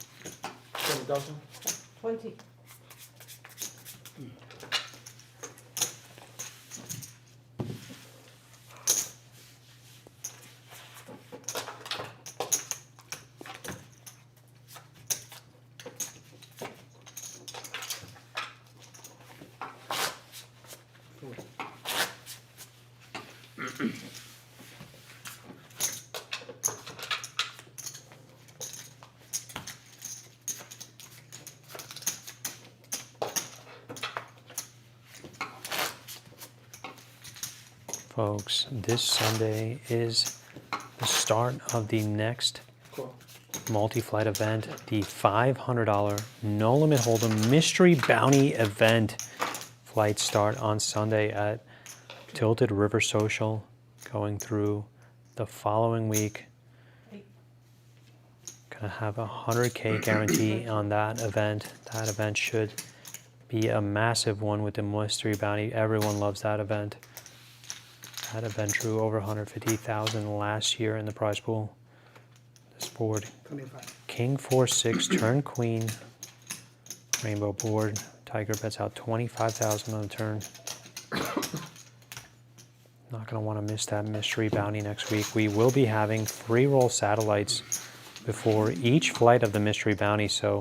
Speaker 5: 20,000?
Speaker 6: 20.
Speaker 1: folks, this Sunday is the start of the next
Speaker 7: Cool.
Speaker 1: multi-flight event, the $500 No Limit Hold'em Mystery Bounty event. Flights start on Sunday at Tilted River Social, going through the following week. Gonna have a 100K guarantee on that event. That event should be a massive one with the Mystery Bounty. Everyone loves that event. That event drew over 150,000 last year in the prize pool. This board,
Speaker 5: 25.
Speaker 1: King 4-6, turn queen, rainbow board. Tiger bets out 25,000 on the turn. Not gonna want to miss that Mystery Bounty next week. We will be having free roll satellites before each flight of the Mystery Bounty, so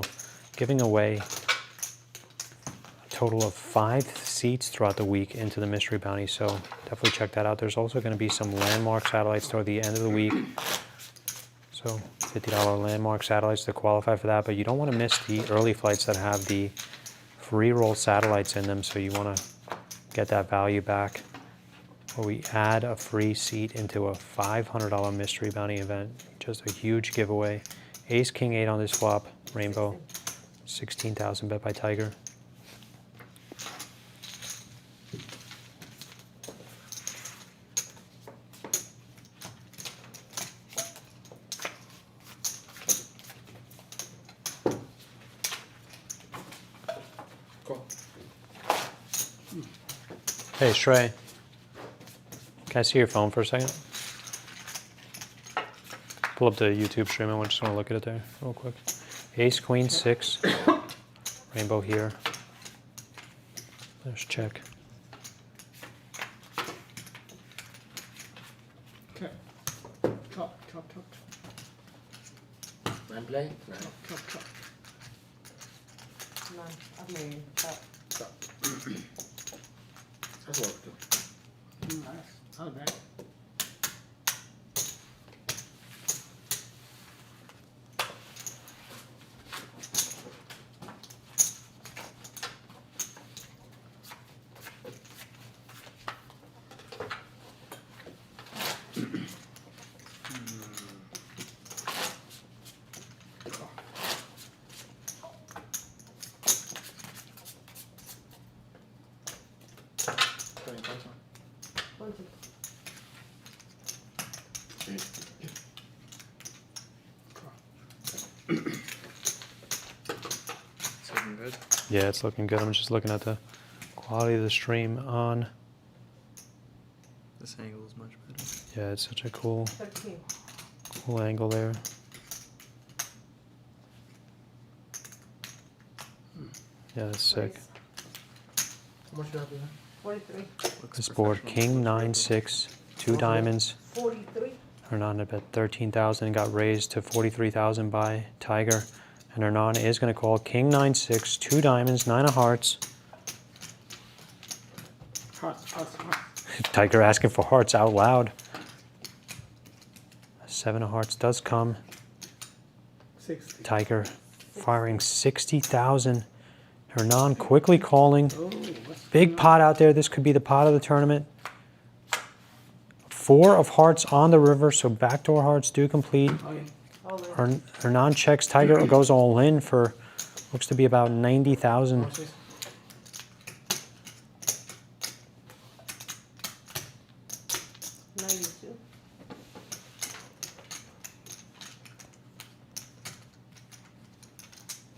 Speaker 1: giving away a total of 5 seats throughout the week into the Mystery Bounty, so definitely check that out. There's also going to be some landmark satellites toward the end of the week, so $50 landmark satellites to qualify for that, but you don't want to miss the early flights that have the free roll satellites in them, so you want to get that value back. Where we add a free seat into a $500 Mystery Bounty event. Just a huge giveaway. Ace, King 8 on this flop. Rainbow. 16,000 bet by Tiger.
Speaker 7: Cool.
Speaker 1: Hey, Shrey. Can I see your phone for a second? Pull up the YouTube stream. I just want to look at it there real quick. Ace, Queen 6. Rainbow here. Let's check.
Speaker 5: Okay. Chop, chop, chop,
Speaker 7: Man play? Right.
Speaker 5: chop, chop.
Speaker 6: None. I mean,
Speaker 7: That's work too.
Speaker 5: Nice. Not bad.
Speaker 9: It's looking good.
Speaker 1: Yeah, it's looking good. I'm just looking at the quality of the stream on.
Speaker 9: This angle is much better.
Speaker 1: Yeah, it's such a cool
Speaker 6: 13.
Speaker 1: angle there. Yeah, that's sick.
Speaker 7: How much do you have here?
Speaker 6: 43.
Speaker 1: This board, King 9-6, 2 diamonds.
Speaker 6: 43.
Speaker 1: Hernan had bet 13,000, got raised to 43,000 by Tiger. And Hernan is going to call King 9-6, 2 diamonds, 9 of hearts.
Speaker 5: Hearts, hearts, hearts.
Speaker 1: Tiger asking for hearts out loud. 7 of hearts does come.
Speaker 5: 60.
Speaker 1: Tiger firing 60,000. Hernan quickly calling.
Speaker 5: Oh, what's
Speaker 1: Big pot out there. This could be the pot of the tournament. 4 of hearts on the river, so backdoor hearts do complete.
Speaker 6: All in.
Speaker 1: Hernan checks. Tiger goes all in for, looks to be about 90,000.
Speaker 5: What's this? $92.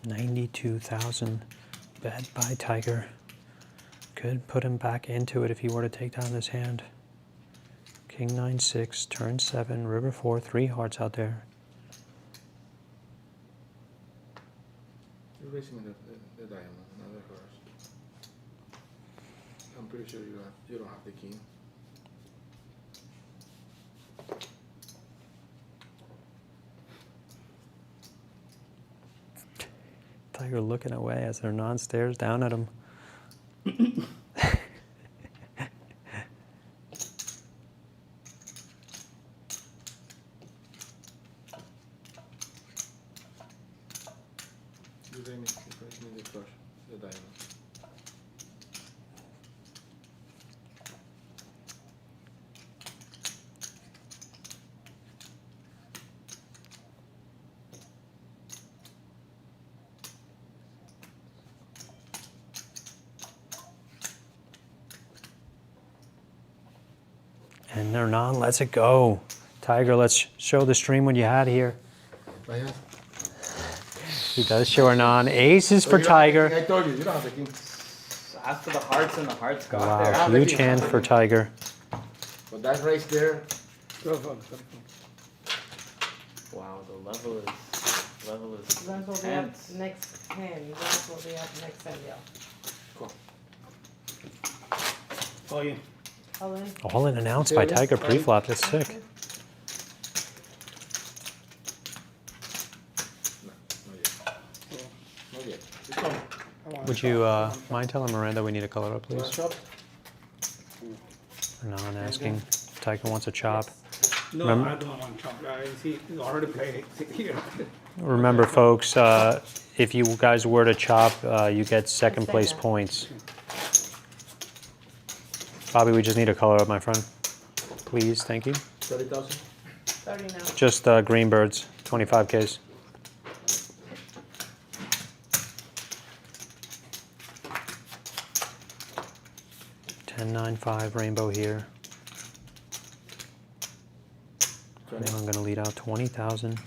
Speaker 5: 92,000 bet by Tiger. Could put him back into it if he were to take down this hand. King 9-6, turn 7, river 4, 3 hearts out there.
Speaker 7: You're raising the diamond, not the horse. I'm pretty sure you don't have the king.
Speaker 1: Tiger looking away as Hernan stares down at him.
Speaker 7: You're raising the crush, the diamond.
Speaker 5: And Hernan lets it go. Tiger, let's show the stream what you had here. He does show Hernan. Aces for Tiger.
Speaker 7: I told you, you don't have the king.
Speaker 9: After the hearts and the hearts got
Speaker 5: Wow,
Speaker 9: there.
Speaker 5: huge hand for Tiger.
Speaker 7: But that race there,
Speaker 9: Wow, the level is
Speaker 6: Guns will be up
Speaker 9: intense.
Speaker 6: next hand. Guns will be up next hand, yeah.
Speaker 8: Oh, yeah.
Speaker 6: All in.
Speaker 5: All in announced by Tiger pre-flop. That's sick.
Speaker 7: not yet. It's coming.
Speaker 5: Would you mind telling Miranda we need a color up, please? Hernan asking if Tiger wants a chop.
Speaker 10: No,
Speaker 5: Remember-
Speaker 10: I don't want to chop. He already played it here.
Speaker 5: Remember, folks, if you guys were to chop, you get second place points. Bobby, we just need a color up, my friend. Please, thank you.
Speaker 7: 30,000.
Speaker 6: 30 now.
Speaker 5: Just green birds, 25Ks. $10.95 rainbow here. And I'm going to lead out 20,000.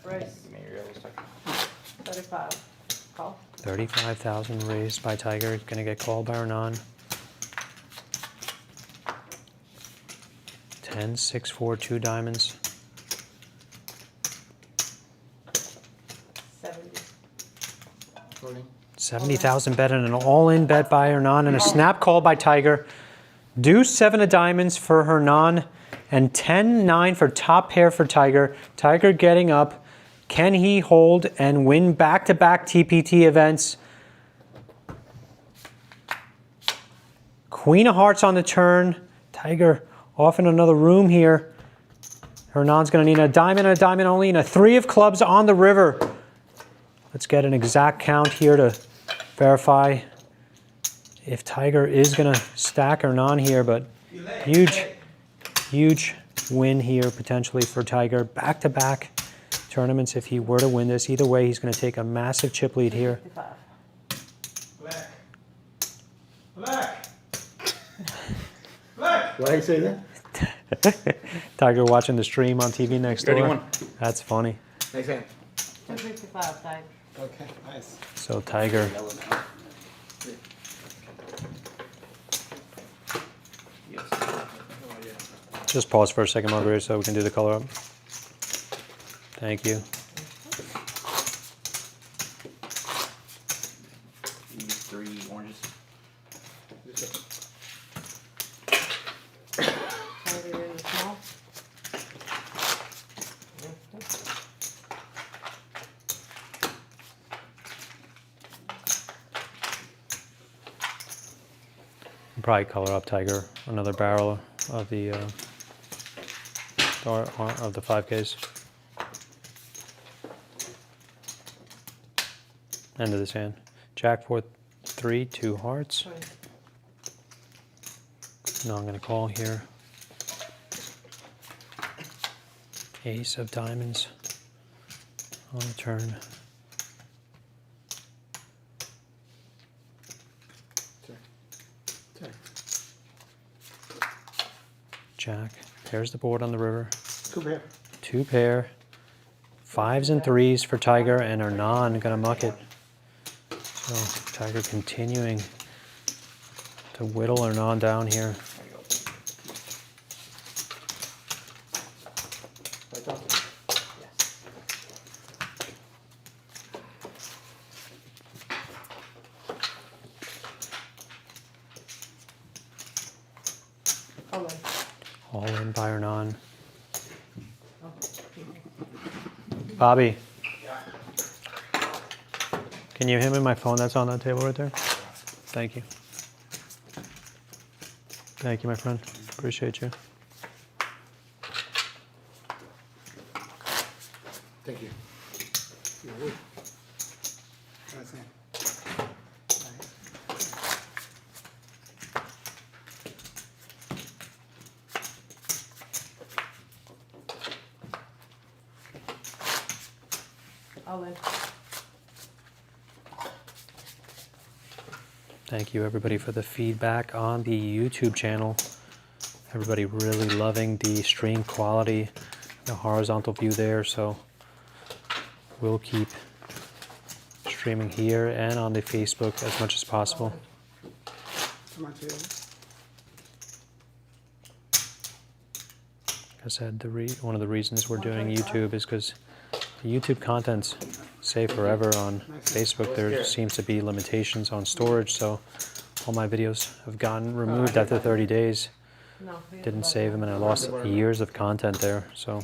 Speaker 6: Race. 35. Call.
Speaker 5: 35,000 raised by Tiger. Going to get called by Hernan. 10, 6, 4, 2 diamonds.
Speaker 6: 70.
Speaker 5: 70,000 bet and an all-in bet by Hernan and a snap call by Tiger. Deuce 7 of diamonds for Hernan and 10-9 for top pair for Tiger. Tiger getting up. Can he hold and win back-to-back TPT events? Queen of hearts on the turn. Tiger off in another room here. Hernan's going to need a diamond only, and a 3 of clubs on the river. Let's get an exact count here to verify if Tiger is going to stack Hernan here, but huge win here potentially for Tiger. Back-to-back tournaments if he were to win this. Either way, he's going to take a massive chip lead here.
Speaker 6: 55.
Speaker 7: Black. Why you say that?
Speaker 5: Tiger watching the stream on TV next door.
Speaker 7: 31.
Speaker 5: That's funny.
Speaker 7: Next hand.
Speaker 6: 255, Tiger.
Speaker 10: Okay, nice.
Speaker 5: So Tiger, just pause for a second, Margarita, so we can do the color up. Thank you.
Speaker 9: These 3 oranges.
Speaker 6: Tiger in the small.
Speaker 5: Probably color up Tiger, another barrel of the 5Ks. End of this hand. Jack 4, 3, 2 hearts.
Speaker 6: 20.
Speaker 5: No, I'm going to call here. Ace of diamonds on the turn. Jack pairs the board on the river.
Speaker 10: 2 pair.
Speaker 5: 2 pair. 5s and 3s for Tiger, and Hernan gonna muck it. So Tiger continuing to whittle Hernan down here.
Speaker 6: All in.
Speaker 5: All in by Hernan. Bobby. Can you hand me my phone that's on that table right there? Thank you. Thank you, my friend. Appreciate you.
Speaker 7: Thank you.
Speaker 10: That's it.
Speaker 6: All in.
Speaker 5: Thank you, everybody, for the feedback on the YouTube channel. Everybody really loving the stream quality, the horizontal view there. So we'll keep streaming here and on the Facebook as much as possible. Like I said, one of the reasons we're doing YouTube is because the YouTube content's safe forever. On Facebook, there seems to be limitations on storage, so all my videos have gotten removed after 30 days.
Speaker 6: No.
Speaker 5: Didn't save them, and I lost years of content there. So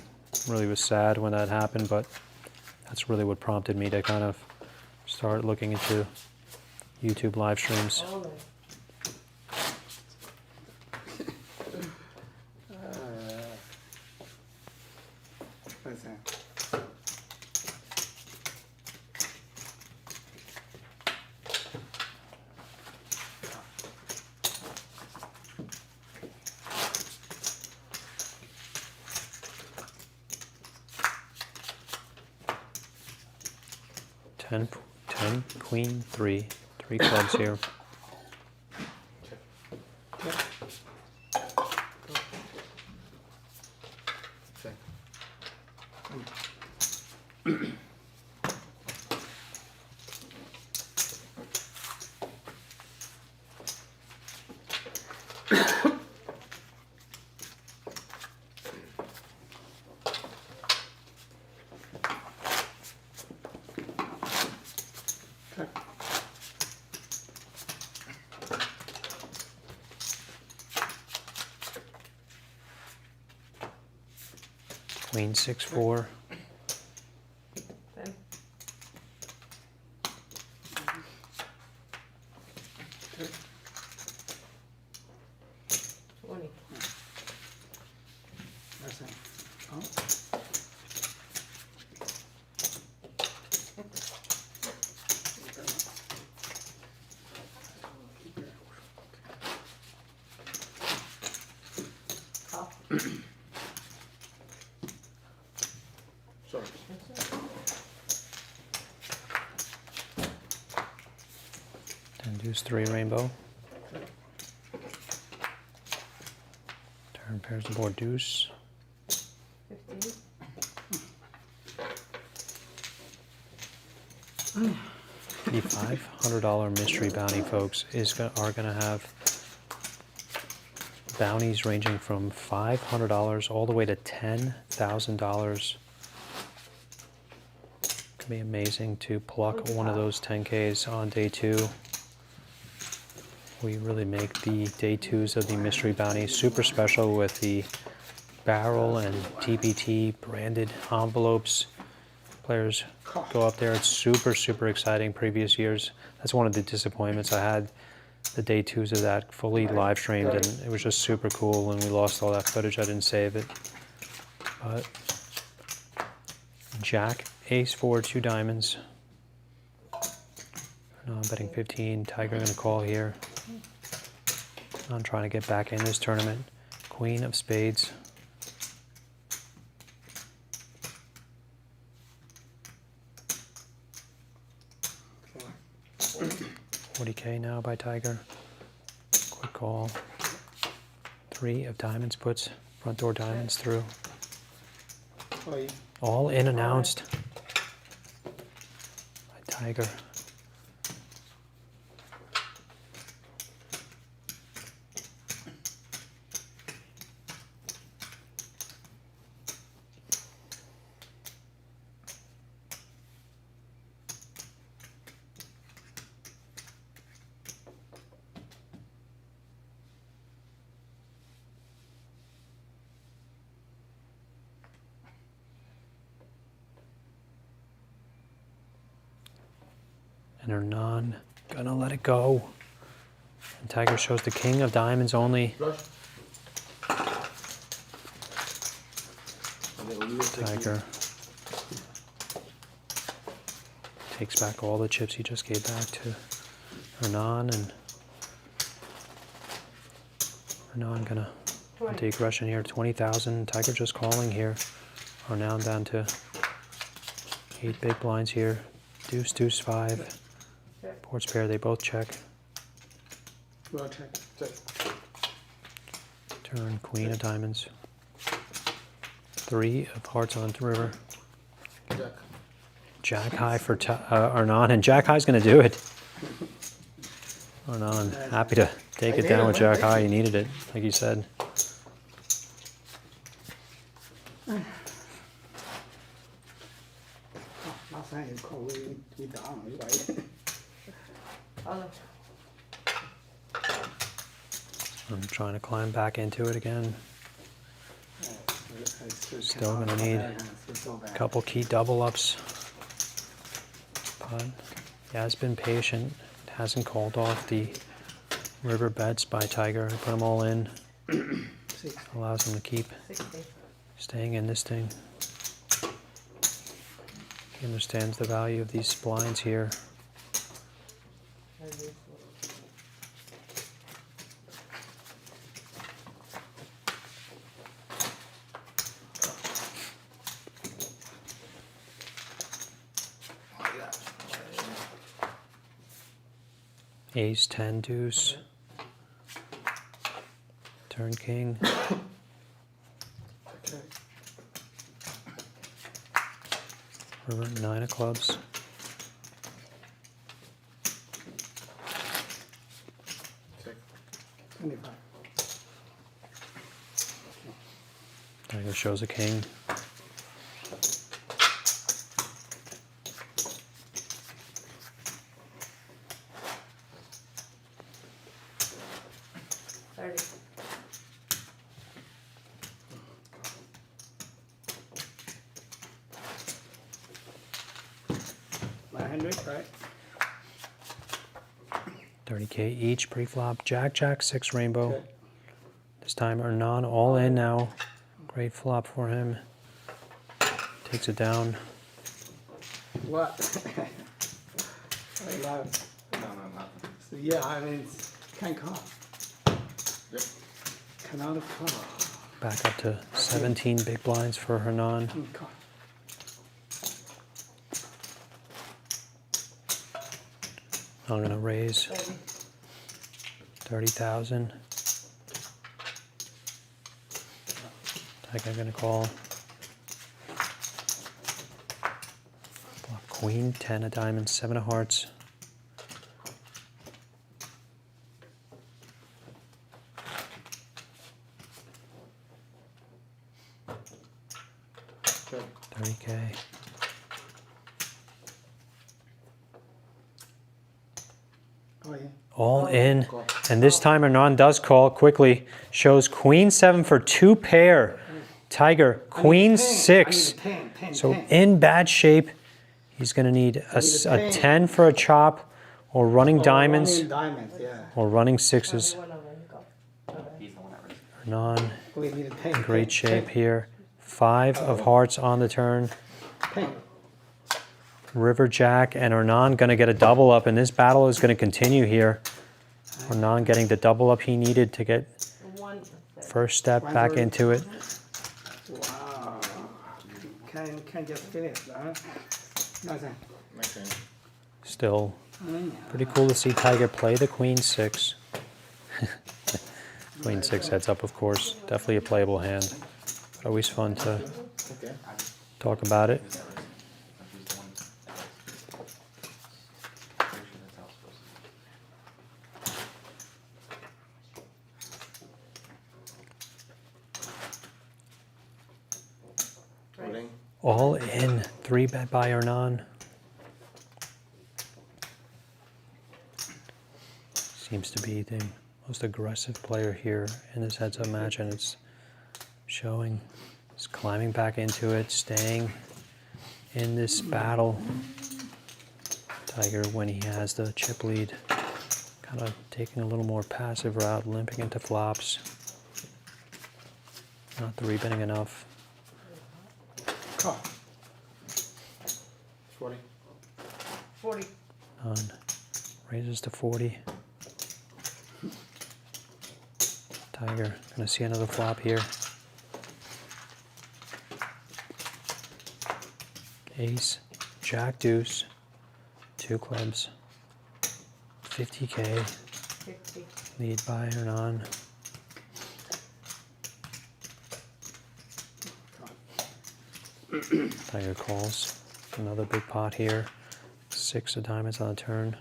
Speaker 5: really was sad when that happened, but that's really what prompted me to kind of start looking into YouTube live streams.
Speaker 6: All in.
Speaker 10: That's it.
Speaker 5: Ten, queen, three clubs here. Queen 6-4.
Speaker 6: Ten. Twenty.
Speaker 10: That's it. Oh.
Speaker 6: Call.
Speaker 7: Sorry.
Speaker 5: And deuce 3 rainbow. Turn pairs the board deuce.
Speaker 6: 15.
Speaker 5: The $500 mystery bounty, folks, are going to have bounties ranging from $500 all the way to $10,000. Could be amazing to pluck one of those 10Ks on day 2. We really make the day 2s of the mystery bounty super special with the barrel and TPT branded envelopes. Players go up there. It's super, super exciting. Previous years, that's one of the disappointments I had. The day 2s of that fully live streamed, and it was just super cool. When we lost all that footage, I didn't save it. But Jack, Ace 4, 2 diamonds. No, I'm betting 15. Tiger going to call here. I'm trying to get back in this tournament. Queen of spades. $40K now by Tiger. Quick call. 3 of diamonds puts front door diamonds through.
Speaker 10: Oh, yeah.
Speaker 5: All in announced by Tiger. And Hernan gonna let it go. And Tiger shows the king of diamonds only.
Speaker 7: Flush.
Speaker 5: Tiger takes back all the chips he just gave back to Hernan, and Hernan gonna with the aggression here, 20,000. Tiger just calling here. Hernan down to 8 big blinds here. Deuce, deuce, 5. Boards pair, they both check.
Speaker 10: Well, check.
Speaker 5: Turn, queen of diamonds. 3 of hearts on the river.
Speaker 7: Jack.
Speaker 5: Jack high for Hernan, and Jack high's gonna do it. Hernan happy to take it down with Jack high. He needed it, like he said.
Speaker 10: Last time you called, we down, right?
Speaker 5: I'm trying to climb back into it again. Still gonna need a couple key double ups. But he has been patient. Hasn't called off the river bets by Tiger. I put them all in. Allows him to keep staying in this thing. He understands the value of these blinds here. Ace, 10, deuce. Turn king. River, 9 of clubs.
Speaker 7: Check.
Speaker 10: 25.
Speaker 5: Tiger shows a king.
Speaker 10: Right?
Speaker 5: 30K each pre-flop. Jack, jack, 6 rainbow. Okay. This time Hernan all in now. Great flop for him. Takes it down.
Speaker 10: What? I love.
Speaker 7: No.
Speaker 10: So yeah, I mean, it's can't call.
Speaker 7: Yep.
Speaker 10: Cannot call.
Speaker 5: Back up to 17 big blinds for Hernan.
Speaker 10: Call.
Speaker 5: I'm gonna raise 30,000. Tiger gonna call. Flop queen, 10 of diamonds, 7 of hearts.
Speaker 7: Check.
Speaker 5: 30K.
Speaker 10: Oh, yeah.
Speaker 5: All in, and this time Hernan does call quickly. Shows queen 7 for 2 pair. Tiger, queen 6. So in bad shape. He's going to need a 10 for a chop, or running diamonds, or running 6s. Hernan, in great shape here. 5 of hearts on the turn. River Jack and Hernan going to get a double up, and this battle is going to continue here. Hernan getting the double up he needed to get first step back into it.
Speaker 10: Wow. Can just finish, huh? Nothing.
Speaker 5: Still pretty cool to see Tiger play the queen 6. Queen 6 heads up, of course. Definitely a playable hand. But always fun to talk about it. All in, 3 bet by Hernan. Seems to be the most aggressive player here in this heads-up match, and it's showing. He's climbing back into it, staying in this battle. Tiger, when he has the chip lead, kind of taking a little more passive route, limping into flops. Not three-betting enough.
Speaker 10: Call. 40.
Speaker 6: 40.
Speaker 5: None. Raises to 40. Tiger, gonna see another flop here. Ace, Jack, Deuce, 2 clubs, 50K,
Speaker 6: 50.
Speaker 5: lead by or non. Tiger calls, another big pot here, 6 of diamonds on the turn.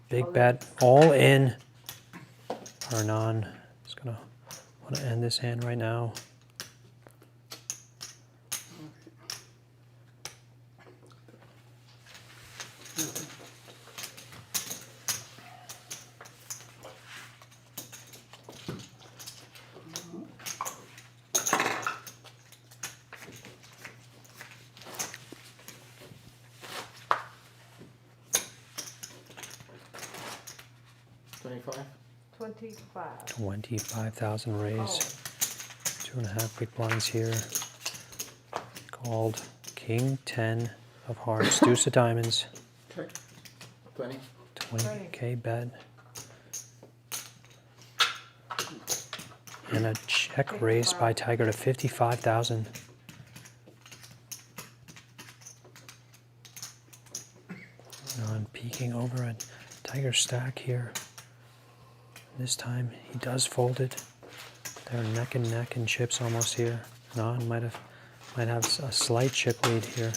Speaker 5: Big bet, all in, or non. Just gonna want to end this hand right now.
Speaker 10: $25.
Speaker 6: 25.
Speaker 5: 25,000 raise. 2.5 big blinds here. Called King 10 of hearts, deuce of diamonds.
Speaker 10: Okay. 20.
Speaker 5: 20K bet. And a check raise by Tiger to 55,000. Non peeking over at Tiger's stack here. This time he does fold it. They're neck and neck in chips almost here. Non might have a slight chip lead here.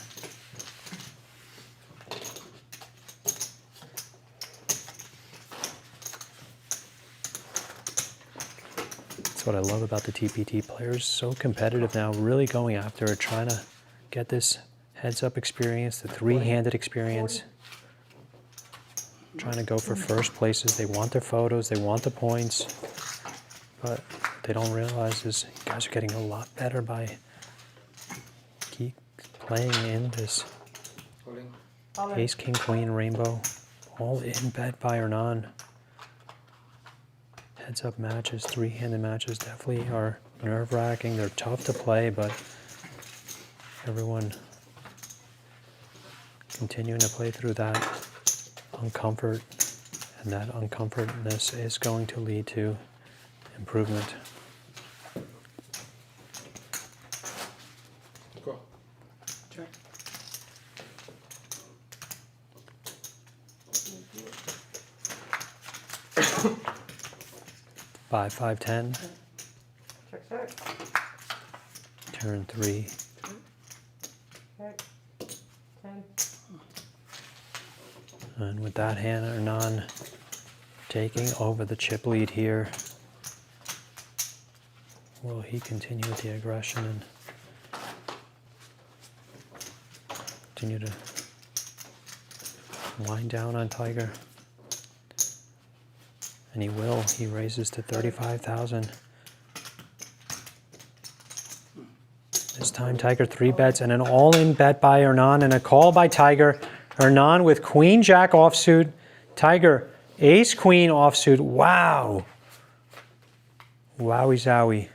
Speaker 5: That's what I love about the TPT players. So competitive now, really going after it, trying to get this heads-up experience, the three-handed experience. Trying to go for first places. They want their photos, they want the points, but what they don't realize is you guys are getting a lot better by keep playing in this ace, king, queen, rainbow, all in bet by or non. Heads up matches, three-handed matches definitely are nerve-wracking. They're tough to play, but everyone continuing to play through that uncomfort, and that uncomfortness is going to lead to improvement.
Speaker 10: Go. Check.
Speaker 5: 5, 5, 10.
Speaker 6: Check, check.
Speaker 5: Turn 3.
Speaker 6: Check. 10.
Speaker 5: And with that hand or non taking over the chip lead here, will he continue with the aggression and continue to wind down on Tiger? And he will. He raises to 35,000. This time Tiger 3 bets and an all-in bet by Hernan and a call by Tiger. Hernan with Queen Jack offsuit. Tiger Ace Queen offsuit. Wow. Wowie zowie.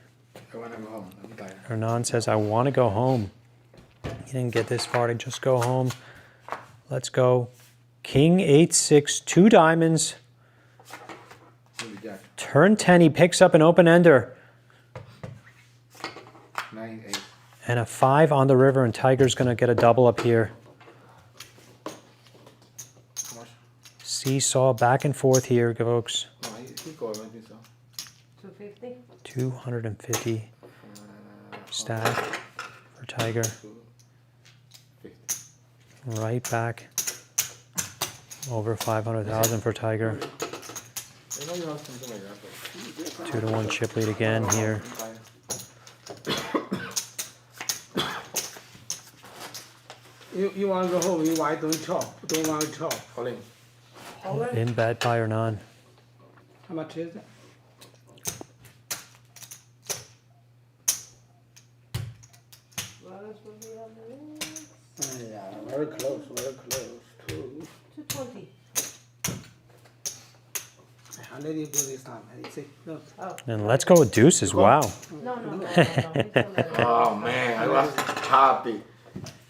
Speaker 10: I want to go home. I'm tired.
Speaker 5: Hernan says, I want to go home. He didn't get this far to just go home. Let's go. King 8-6, 2 diamonds. Turn 10, he picks up an open-ender.
Speaker 10: 9, 8.
Speaker 5: And a 5 on the river, and Tiger's going to get a double up here.
Speaker 10: How much?
Speaker 5: Seesaw back and forth here, folks.
Speaker 10: No, he called, I think so.
Speaker 6: 250.
Speaker 5: 250 stack for Tiger.
Speaker 10: 250.
Speaker 5: Right back. Over 500,000 for Tiger.
Speaker 10: I know you have something like that, but
Speaker 5: 2-1 chip lead again here.
Speaker 10: You want to go home, you why don't chop? Don't want to chop. Calling.
Speaker 5: In bet by or non.
Speaker 10: How much is it?
Speaker 6: What else would be on the list?
Speaker 10: Yeah, very close, very close.
Speaker 6: 220.
Speaker 10: I let you go this time. You see? Look.
Speaker 1: And let's go with deuces. Wow.
Speaker 6: No.
Speaker 7: Oh man, I was happy.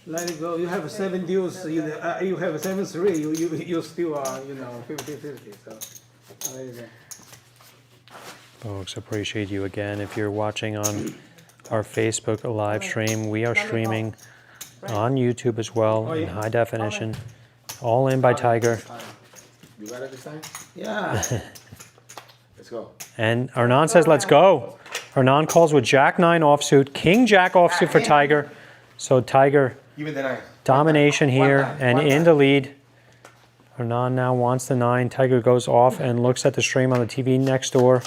Speaker 10: Let it go. You have a 7 deuce. You have a 7-3. You still are 50-50. So let it go.
Speaker 1: Folks, appreciate you again. If you're watching on our Facebook live stream, we are streaming on YouTube as well in high definition. All in by Tiger.
Speaker 7: You got it this time?
Speaker 10: Yeah.
Speaker 7: Let's go.
Speaker 1: And Hernan says, let's go. Hernan calls with Jack 9 offsuit, King Jack offsuit for Tiger. So Tiger
Speaker 7: Even the 9.
Speaker 1: domination here and in the lead. Hernan now wants the 9. Tiger goes off and looks at the stream on the TV next door.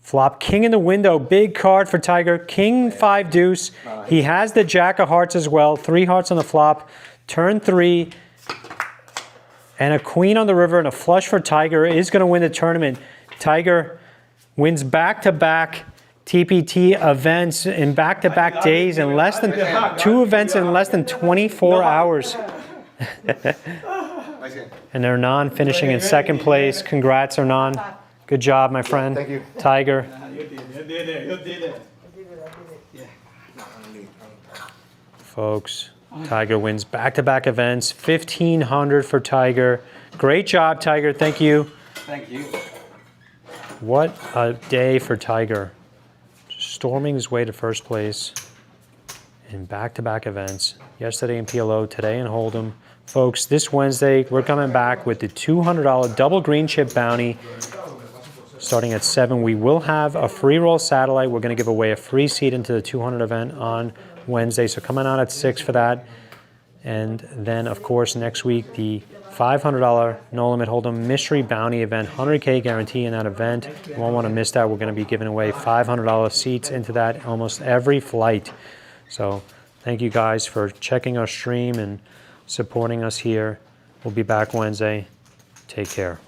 Speaker 1: Flop king in the window. Big card for Tiger. King 5 deuce. He has the Jack of hearts as well. 3 hearts on the flop. Turn 3. And a queen on the river and a flush for Tiger is going to win the tournament. Tiger wins back-to-back TPT events in back-to-back days in less than 2 events in less than 24 hours. And Hernan finishing in 2nd place. Congrats, Hernan. Good job, my friend.
Speaker 7: Thank you.
Speaker 1: Tiger.
Speaker 10: You did it.
Speaker 1: Folks, Tiger wins back-to-back events. 1,500 for Tiger. Great job, Tiger. Thank you.
Speaker 10: Thank you.
Speaker 1: What a day for Tiger. Storming his way to 1st place in back-to-back events. Yesterday in PLO, today in Hold'em. Folks, this Wednesday, we're coming back with the $200 double green chip bounty. Starting at 7, we will have a free roll satellite. We're going to give away a free seat into the 200 event on Wednesday. So coming out at 6 for that. And then, of course, next week, the $500 No Limit Hold'em mystery bounty event, 100K guarantee in that event. You won't want to miss that. We're going to be giving away $500 seats into that almost every flight. So thank you guys for checking our stream and supporting us here. We'll be back Wednesday. Take care.